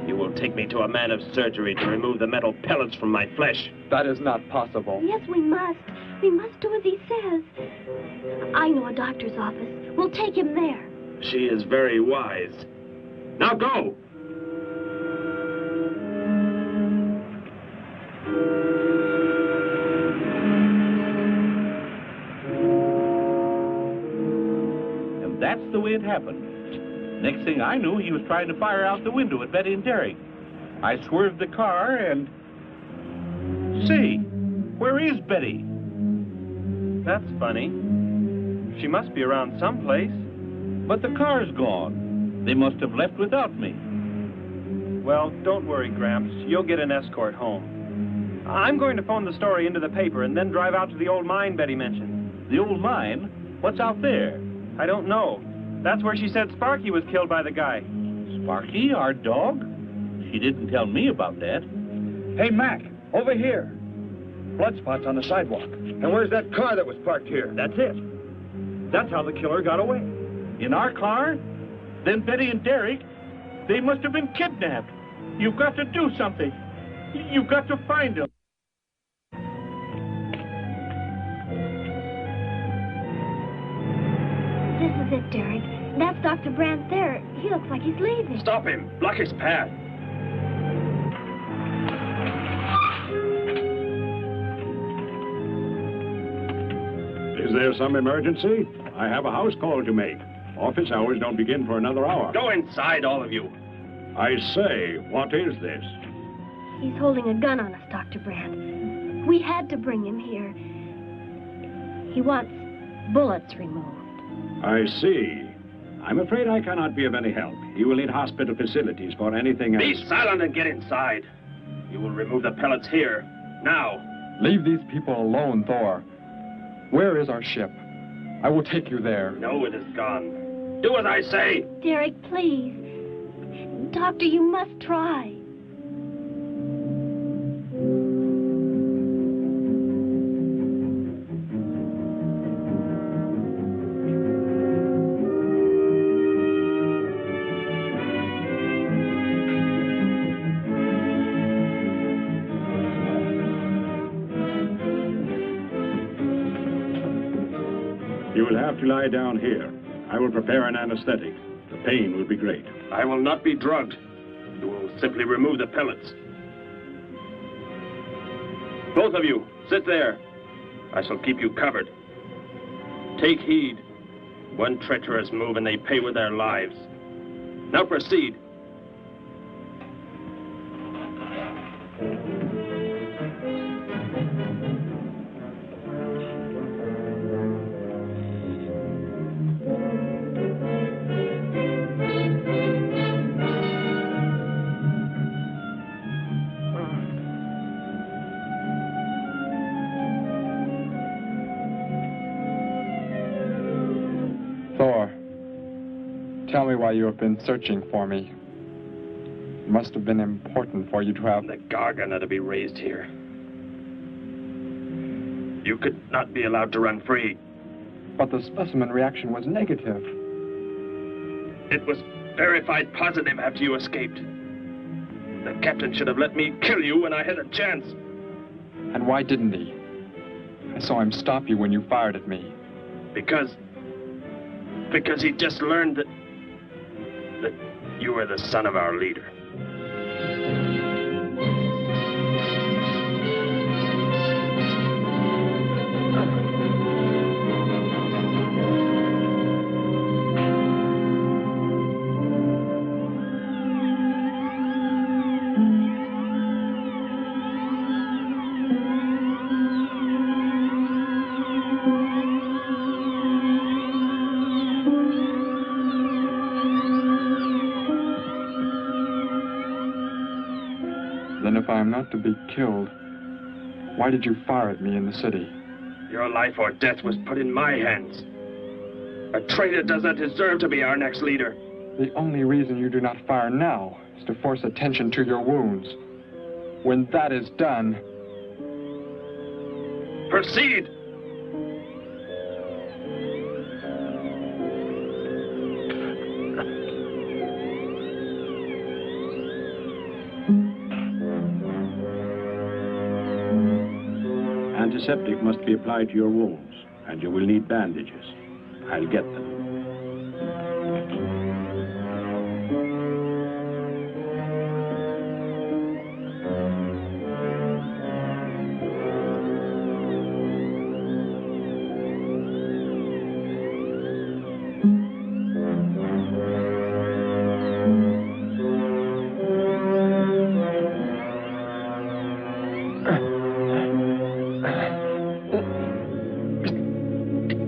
You will take me to a man of surgery to remove the metal pellets from my flesh. That is not possible. Yes, we must. We must do as he says. I know a doctor's office. We'll take him there. She is very wise. Now go! And that's the way it happened. Next thing I knew, he was trying to fire out the window at Betty and Derek. I swerved the car and... Say, where is Betty? That's funny. She must be around someplace. But the car's gone. They must have left without me. Well, don't worry, Gramps. You'll get an escort home. I'm going to phone the story into the paper and then drive out to the old mine Betty mentioned. The old mine? What's out there? I don't know. That's where she said Sparky was killed by the guy. Sparky, our dog? She didn't tell me about that. Hey, Mac, over here. Blood spots on the sidewalk. And where's that car that was parked here? That's it. That's how the killer got away. In our car? Then Betty and Derek, they must have been kidnapped. You've got to do something. You've got to find them. This is it, Derek. That's Dr. Brandt there. He looks like he's leaving. Stop him! Block his path! Is there some emergency? I have a house call to make. Office hours don't begin for another hour. Go inside, all of you. I say, what is this? He's holding a gun on us, Dr. Brandt. We had to bring him here. He wants bullets removed. I see. I'm afraid I cannot be of any help. You will need hospital facilities for anything else. Be silent and get inside. You will remove the pellets here. Now. Leave these people alone, Thor. Where is our ship? I will take you there. No, it is gone. Do as I say. Derek, please. Doctor, you must try. You will have to lie down here. I will prepare an anesthetic. The pain will be great. I will not be drugged. You will simply remove the pellets. Both of you, sit there. I shall keep you covered. Take heed. One treacherous move and they pay with their lives. Now proceed. Thor, tell me why you have been searching for me. It must have been important for you to have... The Gargan are to be raised here. You could not be allowed to run free. But the specimen reaction was negative. It was verified positive after you escaped. The captain should have let me kill you when I had a chance. And why didn't he? I saw him stop you when you fired at me. Because he just learned that you were the son of our leader. Then if I am not to be killed, why did you fire at me in the city? Your life or death was put in my hands. A traitor does not deserve to be our next leader. The only reason you do not fire now is to force attention to your wounds. When that is done... Proceed! Antiseptic must be applied to your wounds, and you will need bandages. I'll get them.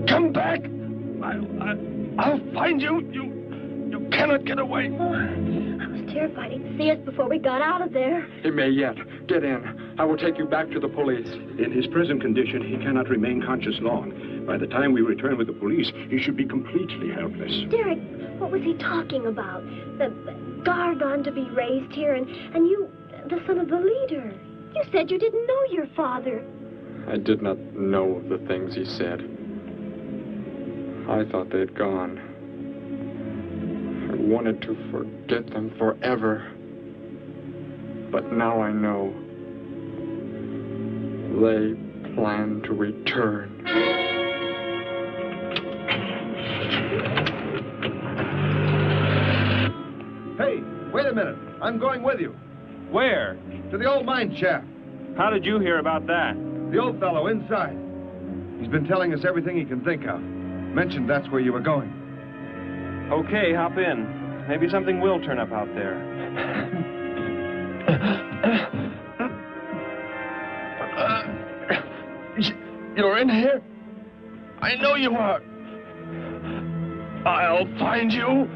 Come back! I'll find you. You cannot get away. I was terrified he'd see us before we got out of there. He may yet. Get in. I will take you back to the police. In his present condition, he cannot remain conscious long. By the time we return with the police, he should be completely helpless. Derek, what was he talking about? The Gargon to be raised here, and you, the son of the leader. You said you didn't know your father. I did not know the things he said. I thought they'd gone. I wanted to forget them forever. But now I know. They plan to return. Hey, wait a minute. I'm going with you. Where? To the old mine shaft. How did you hear about that? The old fellow inside. He's been telling us everything he can think of. Mentioned that's where you were going. Okay, hop in. Maybe something will turn up out there. You're in here? I know you are. I'll find you.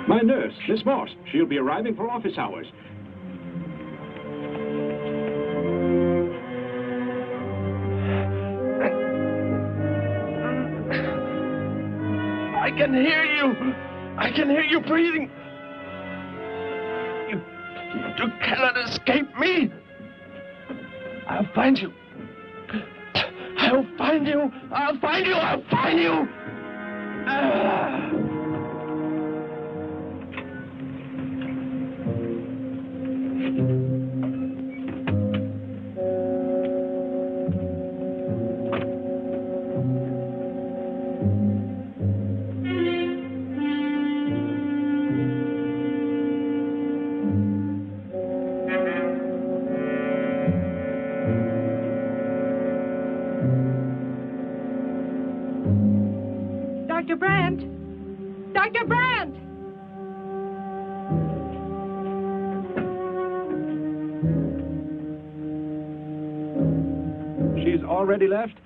My nurse, Miss Moss. She'll be arriving for office hours. I can hear you. I can hear you breathing. You cannot escape me. I'll find you. I'll find you. I'll find you. I'll find you. Dr. Brandt! She's already left?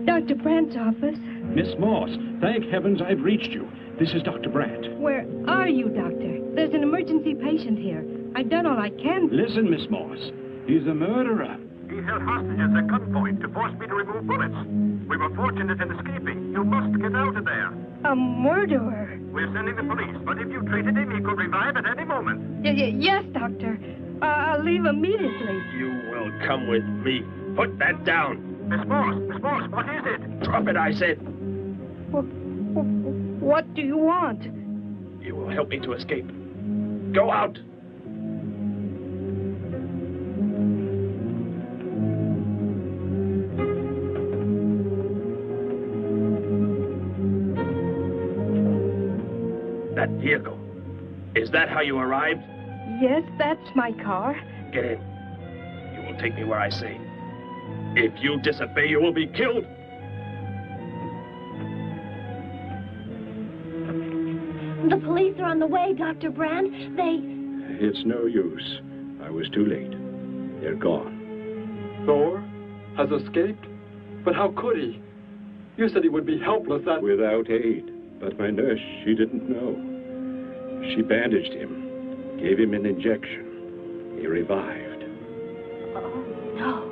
Dr. Brandt's office. Miss Moss, thank heavens I've reached you. This is Dr. Brandt. Where are you, Doctor? There's an emergency patient here. I've done all I can. Listen, Miss Moss. He's a murderer. He held hostages at gunpoint to force me to remove bullets. We were fortunate in escaping. You must get out of there. A murderer? We're sending the police, but if you treated him, he could revive at any moment. Yes, Doctor. I'll leave immediately. You will come with me. Put that down. Miss Moss, what is it? Drop it, I said. What do you want? You will help me to escape. Go out. That vehicle. Is that how you arrived? Yes, that's my car. Get in. You will take me where I say. If you disobey, you will be killed. The police are on the way, Dr. Brandt. It's no use. I was too late. They're gone. Thor has escaped? But how could he? You said he would be helpless without aid. But my nurse, she didn't know. She bandaged him, gave him an injection. He revived. Oh, no.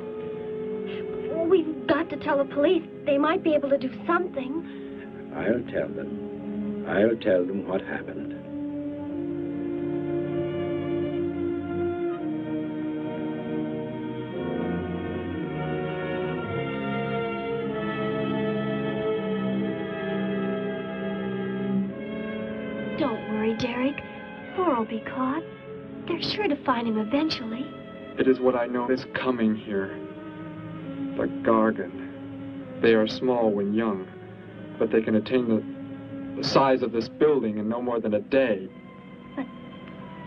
We've got to tell the police. They might be able to do something. I'll tell them. I'll tell them what happened. Don't worry, Derek. Thor will be caught. They're sure to find him eventually. It is what I know is coming here. The Gargan. They are small when young, but they can attain the size of this building in no more than a day. But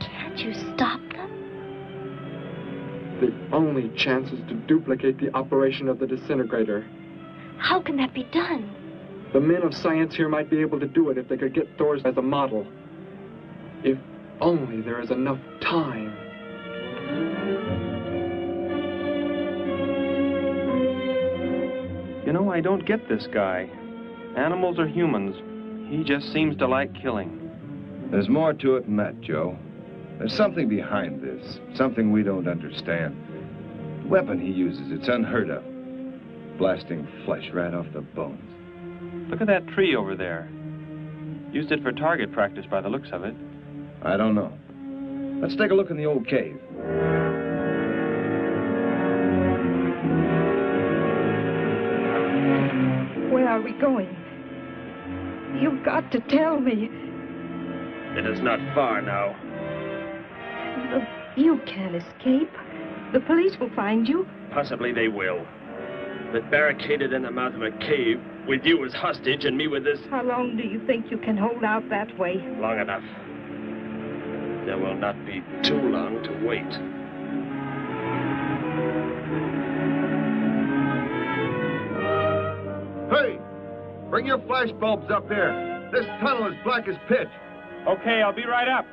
can't you stop them? The only chance is to duplicate the operation of the disintegrator. How can that be done? The men of science here might be able to do it if they could get Thor's as a model. If only there is enough time. You know, I don't get this guy. Animals or humans, he just seems to like killing. There's more to it than that, Joe. There's something behind this, something we don't understand. The weapon he uses, it's unheard of. Blasting flesh right off the bones. Look at that tree over there. Used it for target practice by the looks of it. I don't know. Let's take a look in the old cave. Where are we going? You've got to tell me. It is not far now. You can't escape. The police will find you. Possibly they will. But barricaded in the mouth of a cave, with you as hostage and me with this... How long do you think you can hold out that way? Long enough. There will not be too long to wait. Hey! Bring your flash bulbs up here. This tunnel is black as pitch. Okay, I'll be right up.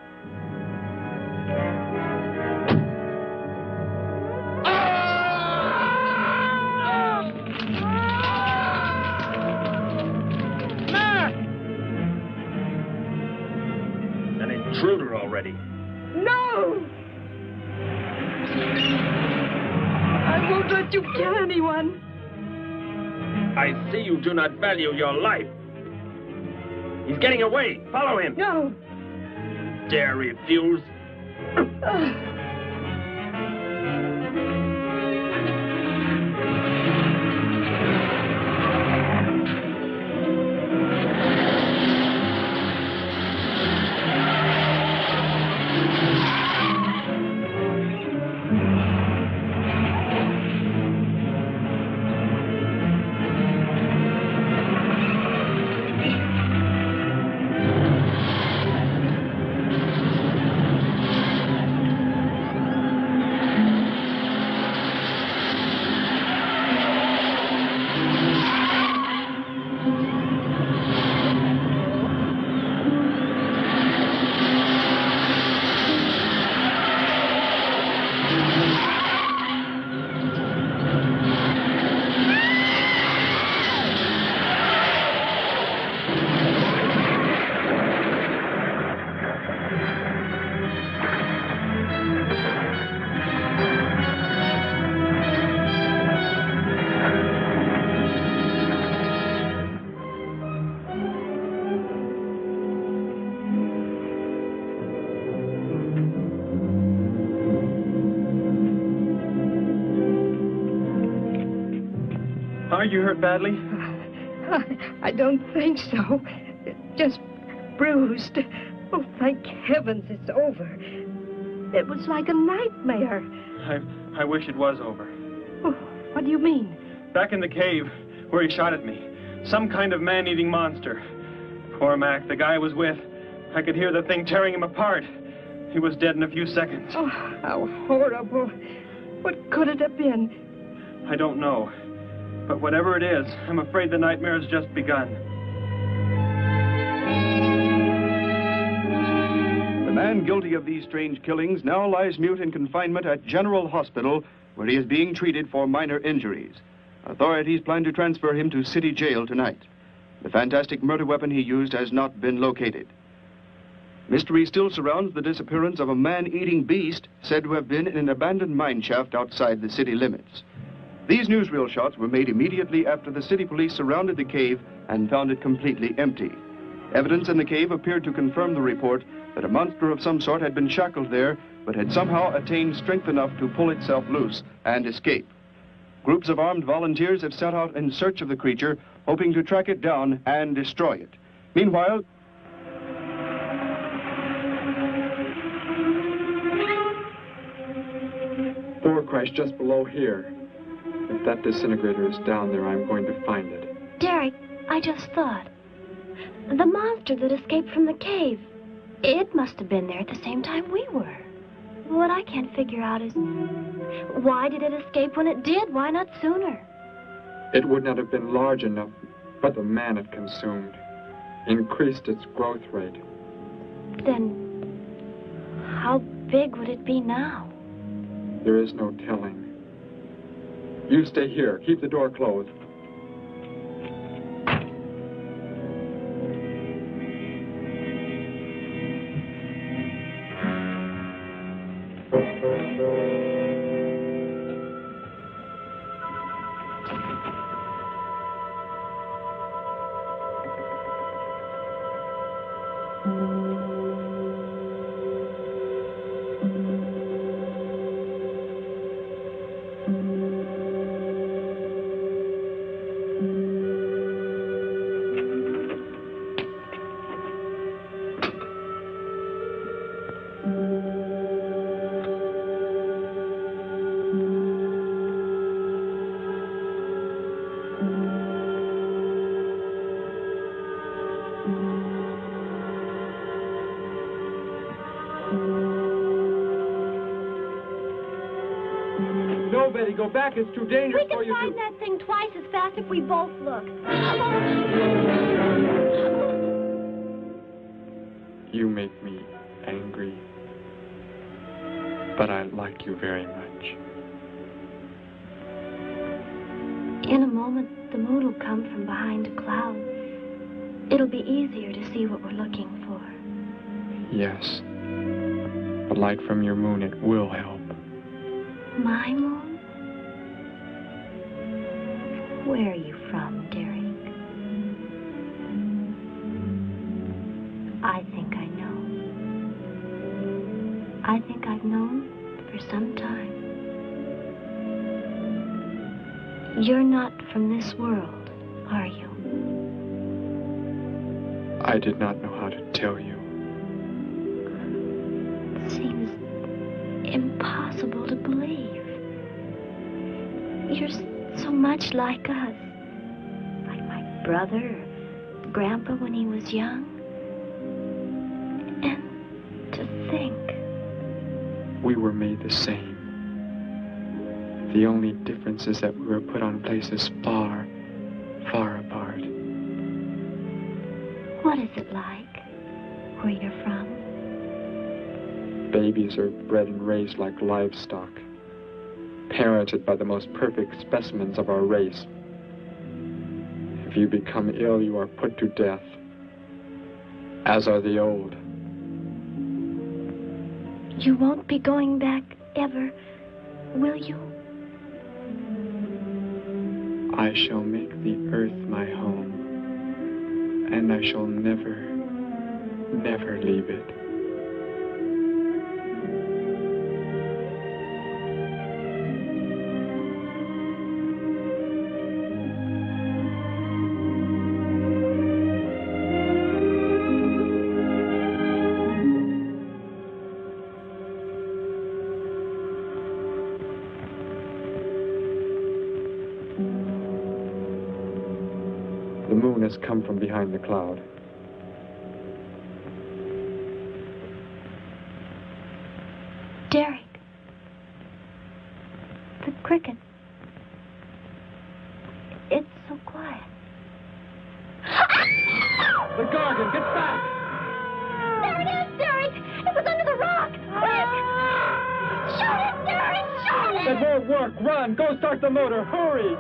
An intruder already. No! I won't let you kill anyone. I see you do not value your life. He's getting away. Follow him. No. Dare refuse? Are you hurt badly? I don't think so. Just bruised. Oh, thank heavens it's over. It was like a nightmare. I wish it was over. Oh, what do you mean? Back in the cave where he shot at me. Some kind of man-eating monster. Poor Mac, the guy I was with. I could hear the thing tearing him apart. He was dead in a few seconds. Oh, how horrible. What could it have been? I don't know. But whatever it is, I'm afraid the nightmare has just begun. The man guilty of these strange killings now lies mute in confinement at General Hospital, where he is being treated for minor injuries. Authorities plan to transfer him to City Jail tonight. The fantastic murder weapon he used has not been located. Mystery still surrounds the disappearance of a man-eating beast said to have been in an abandoned mine shaft outside the city limits. These newsreel shots were made immediately after the city police surrounded the cave and found it completely empty. Evidence in the cave appeared to confirm the report that a monster of some sort had been shackled there, but had somehow attained strength enough to pull itself loose and escape. Groups of armed volunteers have set out in search of the creature, hoping to track it down and destroy it. Meanwhile, Door crash just below here. If that disintegrator is down there, I'm going to find it. Derek, I just thought. The monster that escaped from the cave. It must have been there at the same time we were. What I can't figure out is, why did it escape when it did? Why not sooner? It would not have been large enough, but the man it consumed increased its growth rate. Then, how big would it be now? There is no telling. You stay here. Keep the door closed. No, Betty, go back. It's too dangerous We for can you find to... that thing twice as fast if we both look. You make me angry, but I like you very much. In a moment, the moon will come from behind a cloud. It'll be easier to see what we're looking for. Yes. The light from your moon, it will help. My moon? Where are you from, Derek? You're not from this world, are you? I did not know how to tell you. It seems impossible to believe. You're so much like us. Like my brother, Grandpa when he was young. And to think. We were made the same. The only difference is that we were put on places far, far apart. What is it like, where you're from? Babies are bred and raised like livestock, parented by the most perfect specimens of our race. If you become ill, you are put to death, as are the old. You won't be going back ever, will you? I shall make the earth my home, and I shall never, never leave it. The moon has come from behind the cloud. Derek. The cricket. It's so quiet. The Gargan, get back! There it is, Derek! It was under the rock! Quick! Shoot it, Derek! Shoot it! It won't work! Run! Go start the motor! Hurry!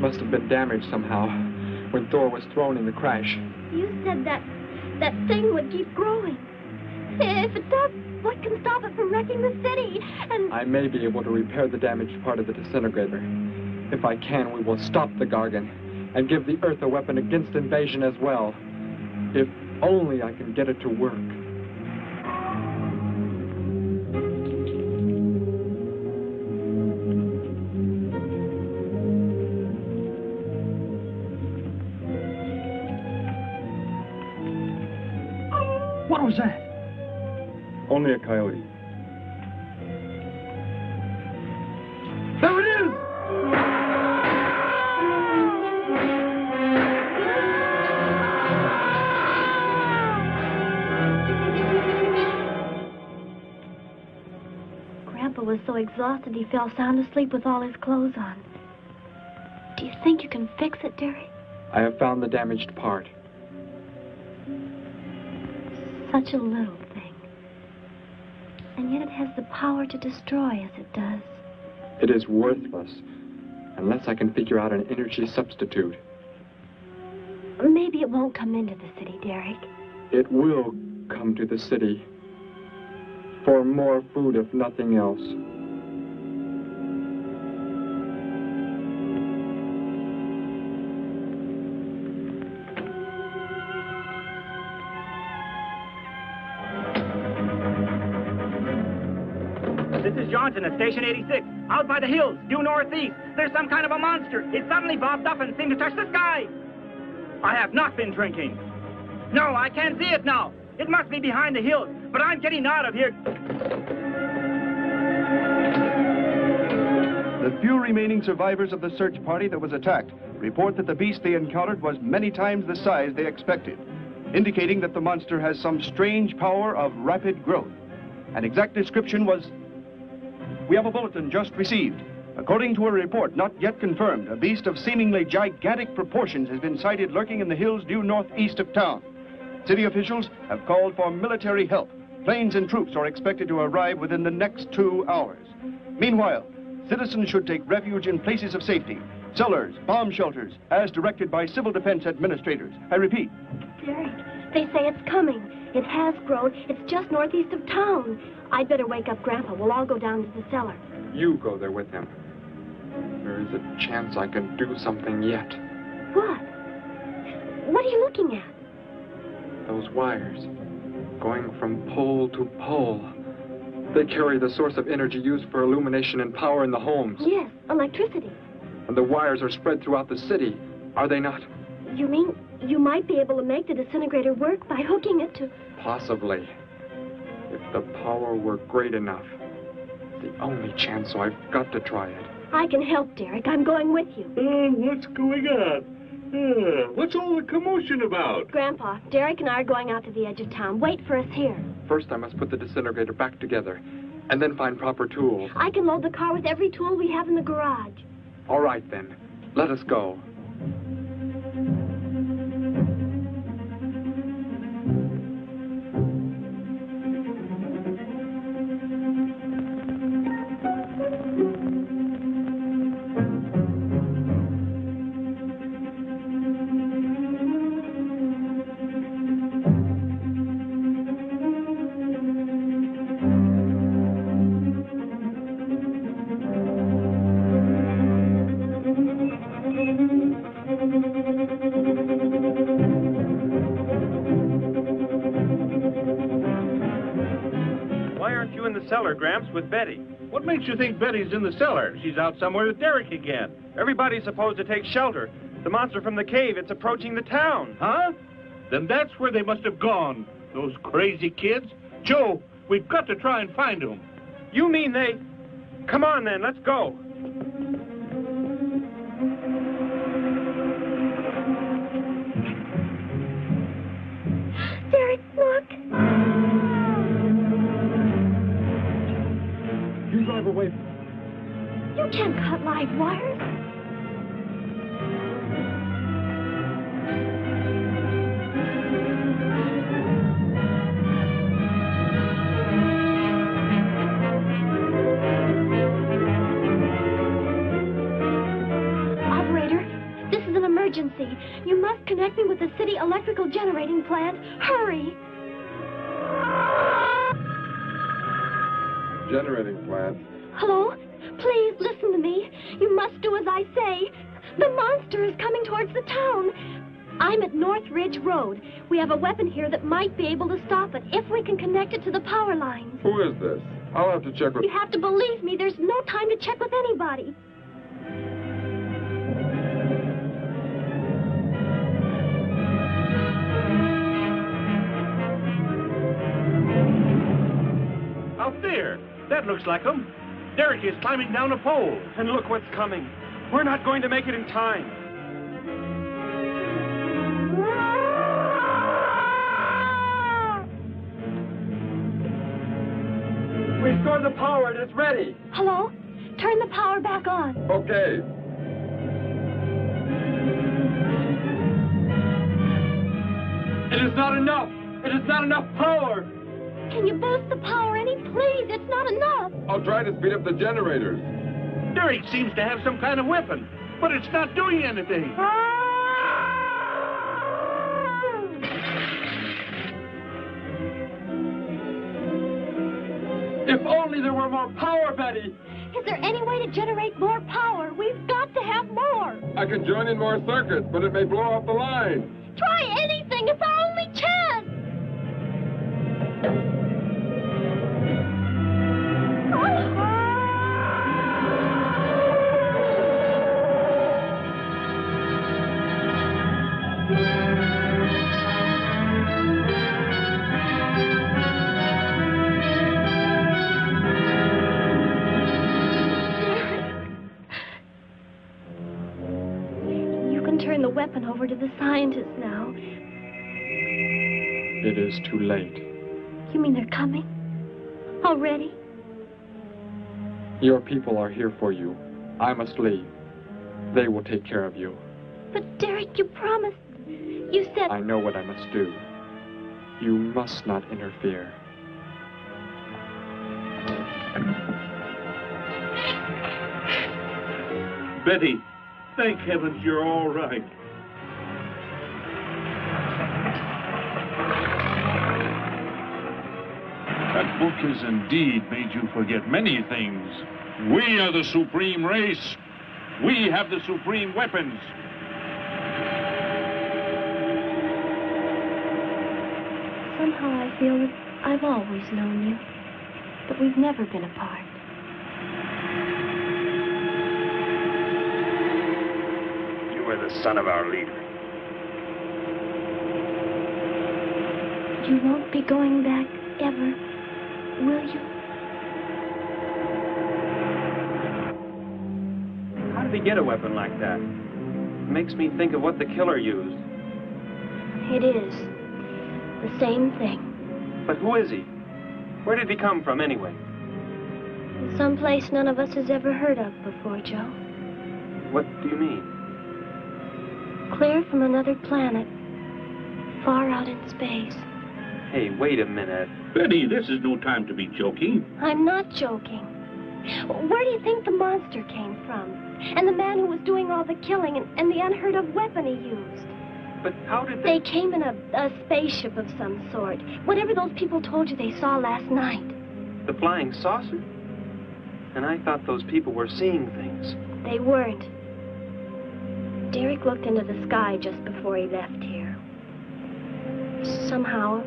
Must have been damaged somehow when Thor was thrown in the crash. You said that thing would keep growing. If it does, what can stop it from wrecking the city? And I may be able to repair the damaged part of the disintegrator. If I can, we will stop the Gargan and give the Earth a weapon against invasion as well. If only I can get it to work. What was that? Only a coyote. There it is! Grandpa was so exhausted he fell sound asleep with all his clothes on. Do you think you can fix it, Derek? I have found the damaged part. Such a little thing. And yet it has the power to destroy as it does. It is worthless unless I can figure out an energy substitute. Maybe it won't come into the city, Derek. It will come to the city. For more food, if nothing else. This is Johnson at Station 86. Out by the hills, due northeast. There's some kind of a monster. It suddenly bobbed up and seemed to touch the sky. I have not been drinking. No, I can't see it now. It must be behind the hills, but I'm getting out of here. The few remaining survivors of the search party that was attacked report that the beast they encountered was many times the size they expected, indicating that the monster has some strange power of rapid growth. An exact description was... We have a bulletin just received. According to a report not yet confirmed, a beast of seemingly gigantic proportions has been sighted lurking in the hills due northeast of town. City officials have called for military help. Planes and troops are expected to arrive within the next 2 hours. Meanwhile, citizens should take refuge in places of safety. Cellars, bomb shelters, as directed by civil defense administrators. I repeat. Derek, they say it's coming. It has grown. It's just northeast of town. I'd better wake up Grandpa. We'll all go down to the cellar. You go there with him. There is a chance I can do something yet. What? What are you looking at? Those wires, going from pole to pole. They carry the source of energy used for illumination and power in the homes. Yes, electricity. And the wires are spread throughout the city, are they not? You mean you might be able to make the disintegrator work by hooking it to... Possibly. If the power were great enough. The only chance, so I've got to try it. I can help, Derek. I'm going with you. What's going on? What's all the commotion about? Grandpa, Derek and I are going out to the edge of town. Wait for us here. First, I must put the disintegrator back together, and then find proper tools. I can load the car with every tool we have in the garage. All right, then. Let us go. Cellar, Gramps, with Betty. What makes you think Betty's in the cellar? She's out somewhere with Derek again. Everybody's supposed to take shelter. The monster from the cave, it's approaching the town. Huh? Then that's where they must have gone. Those crazy kids. Joe, we've got to try and find them. You mean they... Come on, then, let's go. Derek, look. You drive away. You can't cut live wires. Operator, this is an emergency. You must connect me with the city electrical generating plant. Hurry! Generating plant. Hello? Please listen to me. You must do as I say. The monster is coming towards the town. I'm at North Ridge Road. We have a weapon here that might be able to stop it if we can connect it to the power lines. Who is this? I'll have to check with... You have to believe me. There's no time to check with anybody. Out there. That looks like him. Derek is climbing down a pole. And look what's coming. We're not going to make it in time. Restore the power and it's ready. Hello? Turn the power back on. Okay. It is not enough. It is not enough power. Can you boost the power any, please? It's not enough. I'll try to speed up the generators. Derek seems to have some kind of weapon, but it's not doing anything. If only there were more power, Betty. Is there any way to generate more power? We've got to have more. I can join in more circuits, but it may blow off the line. Try anything. It's our only chance. You can turn the weapon over to the scientists now. It is too late. You mean they're coming? Already? Your people are here for you. I must leave. They will take care of you. But Derek, you promised. You said... I know what I must do. You must not interfere. Betty, thank heavens you're all right. That book has indeed made you forget many things. We are the supreme race. We have the supreme weapons. Somehow I feel that I've always known you, but we've never been apart. You are the son of our leader. You won't be going back ever, will you? How did he get a weapon like that? It makes me think of what the killer used. It is. The same thing. But who is he? Where did he come from, anyway? Someplace none of us has ever heard of before, Joe. What do you mean? Clear from another planet. Far out in space. Hey, wait a minute. Betty, this is no time to be joking. I'm not joking. Where do you think the monster came from? And the man who was doing all the killing and the unheard of weapon he used? But how did they came in a spaceship of some sort. Whatever those people told you they saw last night. The flying saucer? And I thought those people were seeing things. They weren't. Derek looked into the sky just before he left here. Somehow,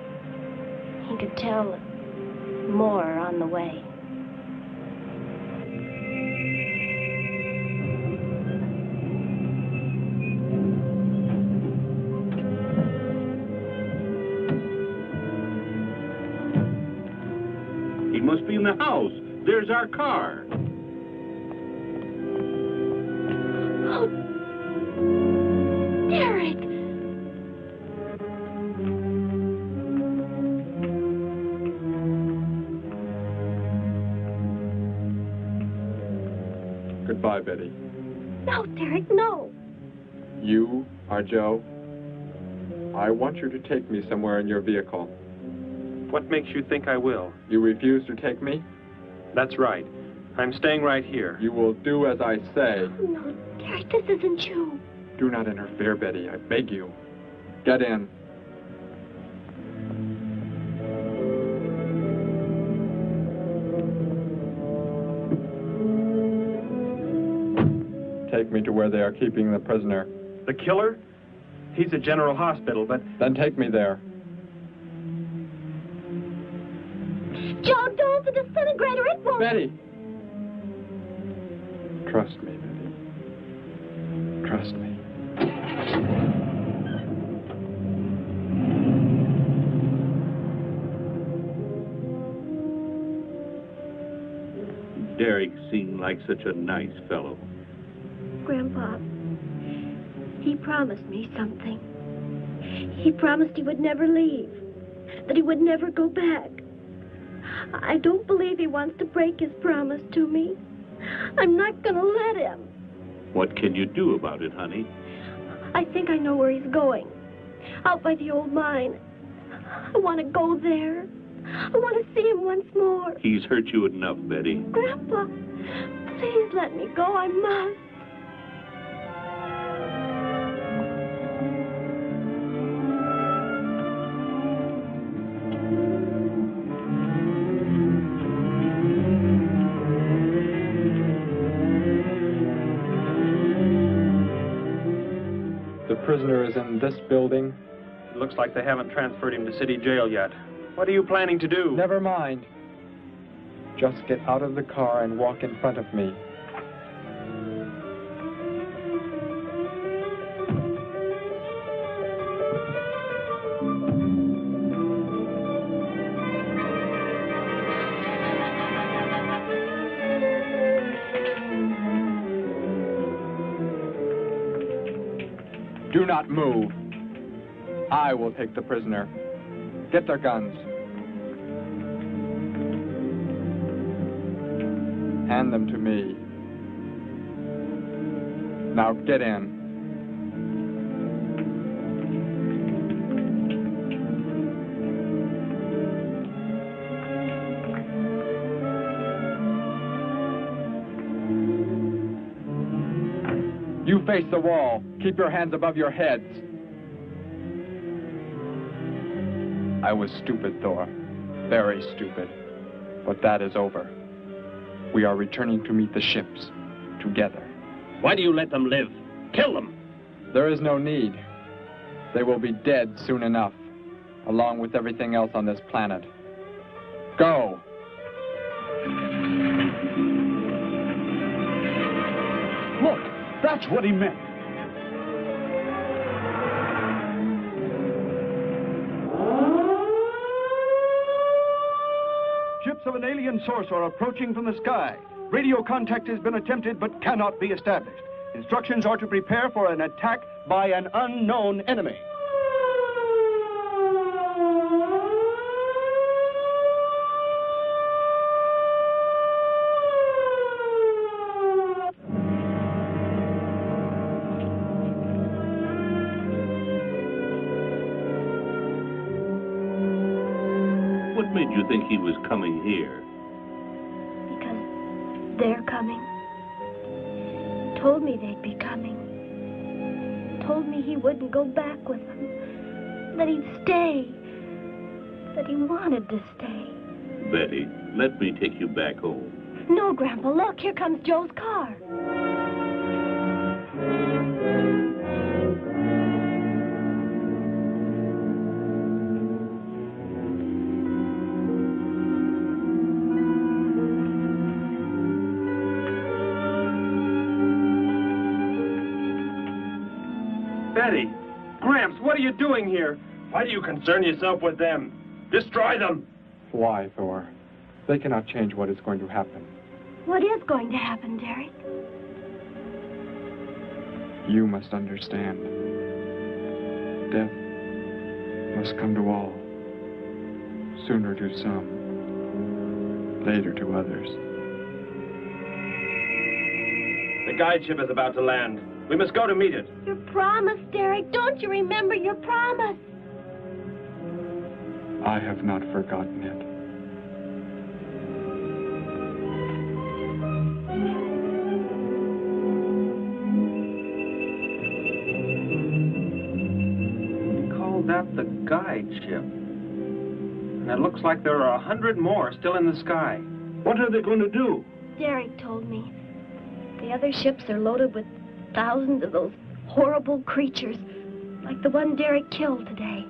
he could tell more on the way. He must be in the house. There's our car. Oh, Derek! Goodbye, Betty. No, Derek, no. You are Joe. I want you to take me somewhere in your vehicle. What makes you think I will? You refuse to take me? That's right. I'm staying right here. You will do as I say. No, Derek, this isn't you. Do not interfere, Betty. I beg you. Get in. Take me to where they are keeping the prisoner. The killer? He's at General Hospital, but... Then take me there. Joe, don't the disintegrator, it won't... Betty! Trust me, Betty. Trust me. Derek seemed like such a nice fellow. Grandpa, he promised me something. He promised he would never leave, that he would never go back. I don't believe he wants to break his promise to me. I'm not going to let him. What can you do about it, honey? I think I know where he's going. Out by the old mine. I want to go there. I want to see him once more. He's hurt you enough, Betty. Grandpa, please let me go. I must. The prisoner is in this building. It looks like they haven't transferred him to city jail yet. What are you planning to do? Never mind. Just get out of the car and walk in front of me. Do not move. I will take the prisoner. Get their guns. Hand them to me. Now get in. You face the wall. Keep your hands above your heads. I was stupid, Thor. Very stupid. But that is over. We are returning to meet the ships. Together. Why do you let them live? Kill them! There is no need. They will be dead soon enough, along with everything else on this planet. Go! Look, that's what he meant. Ships of an alien source are approaching from the sky. Radio contact has been attempted but cannot be established. Instructions are to prepare for an attack by an unknown enemy. What made you think he was coming here? They're coming. Told me they'd be coming. Told me he wouldn't go back with them. That he'd stay. That he wanted to stay. Betty, let me take you back home. No, Grandpa, look, here comes Joe's car. Betty! Gramps, what are you doing here? Why do you concern yourself with them? Destroy them! Why, Thor? They cannot change what is going to happen. What is going to happen, Derek? You must understand. Death must come to all. Sooner to some, later to others. The guide ship is about to land. We must go to meet it. Your promise, Derek. Don't you remember your promise? I have not forgotten it. Call that the guide ship. And it looks like there are 100 more still in the sky. What are they going to do? Derek told me. The other ships are loaded with thousands of those horrible creatures, like the one Derek killed today.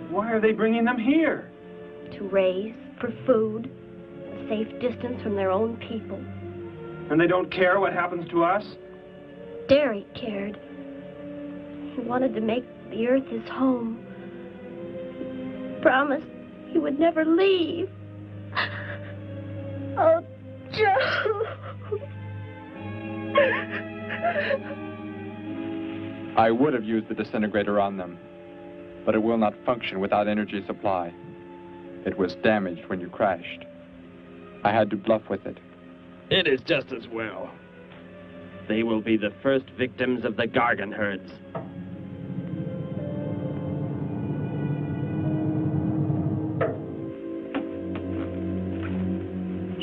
Why are they bringing them here? To raise, for food, a safe distance from their own people. And they don't care what happens to us? Derek cared. He wanted to make the earth his home. He promised he would never leave. Oh, Joe! I would have used the disintegrator on them, but it will not function without energy supply. It was damaged when you crashed. I had to bluff with it. It is just as well. They will be the first victims of the Gargan herds.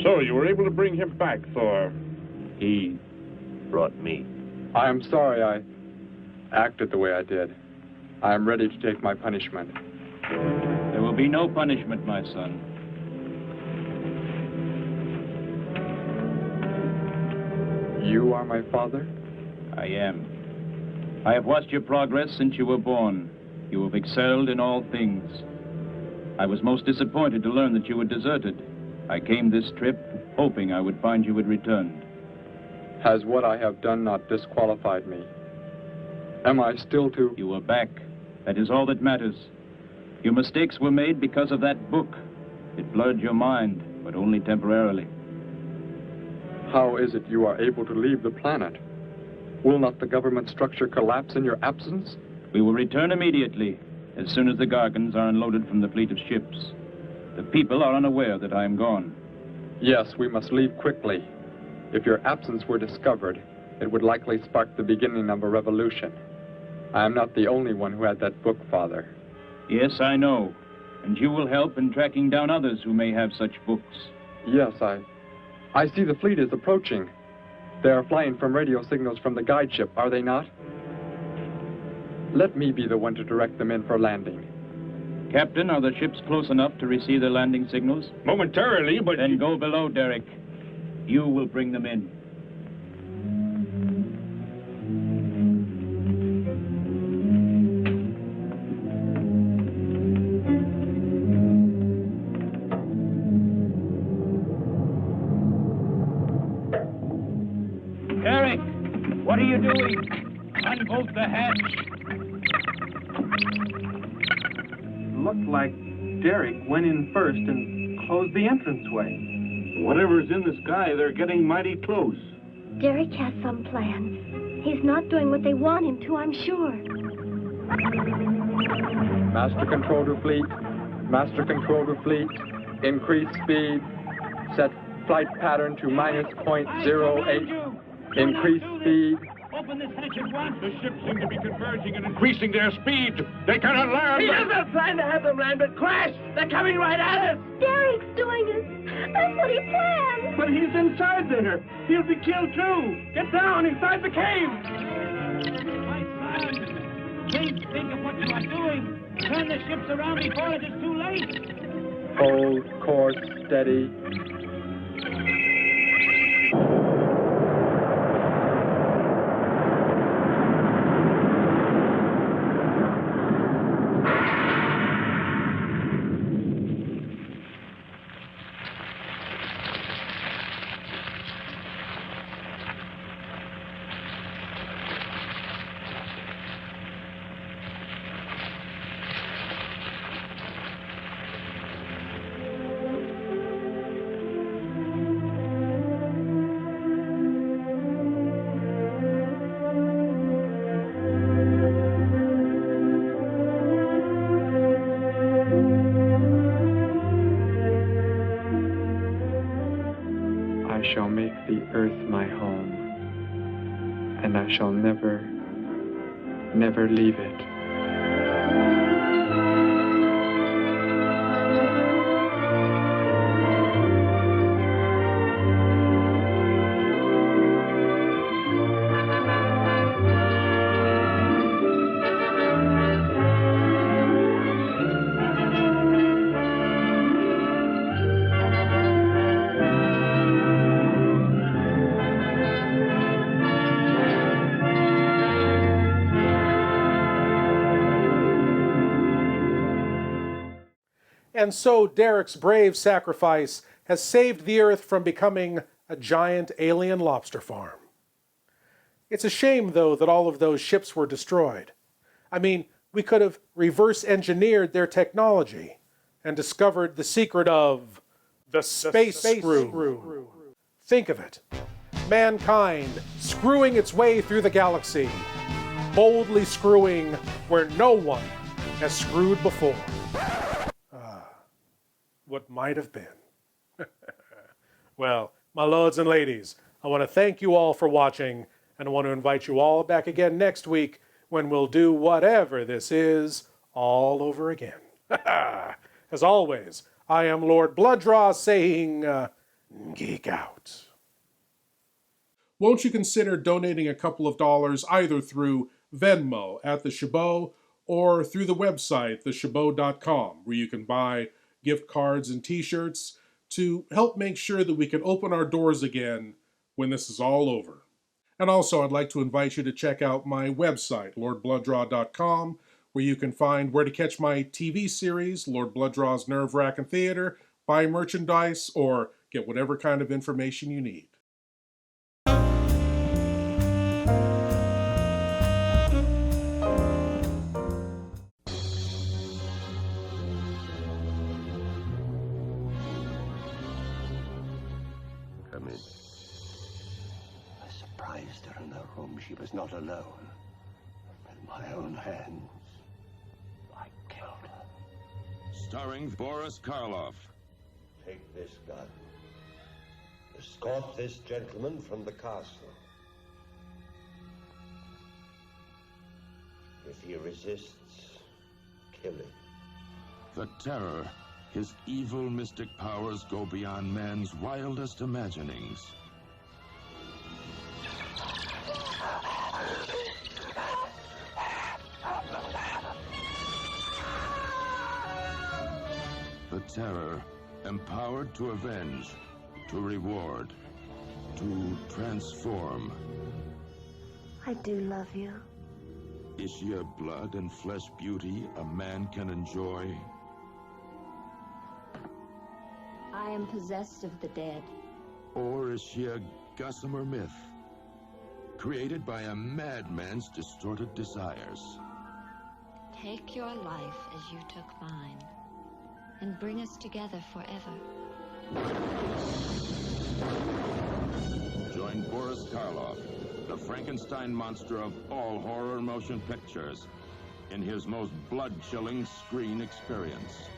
So, you were able to bring him back, Thor? He brought me. I am sorry I acted the way I did. I am ready to take my punishment. There will be no punishment, my son. You are my father? I am. I have watched your progress since you were born. You have excelled in all things. I was most disappointed to learn that you had deserted. I came this trip hoping I would find you had returned. Has what I have done not disqualified me? Am I still to... You are back. That is all that matters. Your mistakes were made because of that book. It blurred your mind, but only temporarily. How is it you are able to leave the planet? Will not the government structure collapse in your absence? We will return immediately, as soon as the Gargans are unloaded from the fleet of ships. The people are unaware that I am gone. Yes, we must leave quickly. If your absence were discovered, it would likely spark the beginning of a revolution. I am not the only one who had that book, Father. Yes, I know. And you will help in tracking down others who may have such books. Yes, I see the fleet is approaching. They are flying from radio signals from the guide ship, are they not? Let me be the one to direct them in for landing. Captain, are the ships close enough to receive the landing signals? Momentarily, but... Then go below, Derek. You will bring them in. Derek, what are you doing? Unbolt the hatch. Looked like Derek went in first and closed the entranceway. Whatever's in the sky, they're getting mighty close. Derek has some plans. He's not doing what they want him to, I'm sure. Master control to fleet. Master control to fleet. Increase speed. Set flight pattern to -.08. Increase speed. Open this hatch at once. The ships seem to be converging and increasing their speed. They cannot land. He doesn't plan to have them land, but crash. They're coming right at us. Derek's doing it. That's what he planned. But he's inside there. He'll be killed too. Get down inside the cave. My son, please think of what you are doing. Turn the ships around before it is too late. Hold course steady. I shall make the earth my home, and I shall never, never leave it. And so Derek's brave sacrifice has saved the Earth from becoming a giant alien lobster farm. It's a shame, though, that all of those ships were destroyed. I mean, we could have reverse engineered their technology and discovered the secret of the space screw. Think of it. Mankind screwing its way through the galaxy, boldly screwing where no one has screwed before. What might have been. Well, my lords and ladies, I want to thank you all for watching, and I want to invite you all back again next week when we'll do whatever this is all over again. As always, I am Lord Blood-Rah saying, geek out. Won't you consider donating a couple of dollars either through Venmo at the Chabot or through the website, thechabot.com, where you can buy gift cards and t-shirts to help make sure that we can open our doors again when this is all over. And also, I'd like to invite you to check out my website, lordbloodrah.com, where you can find where to catch my TV series, Lord Blood-Rah's Nerve-Wrackin' Theater, buy merchandise, or get whatever kind of information you need. Come in. I surprised her in her room. She was not alone. With my own hands, I killed her. Starring Boris Karloff. Take this gun. Escort this gentleman from the castle. If he resists, kill him. The Terror. His evil mystic powers go beyond man's wildest imaginings. terror, empowered to avenge, to reward, to transform. I do love you. Is she a blood and flesh beauty a man can enjoy? I am possessed of the dead. Or is she a gossamer myth, created by a madman's distorted desires? Take your life as you took mine, and bring us together forever. Join Boris Karloff, the Frankenstein monster of all horror motion pictures, in his most blood-chilling screen experience.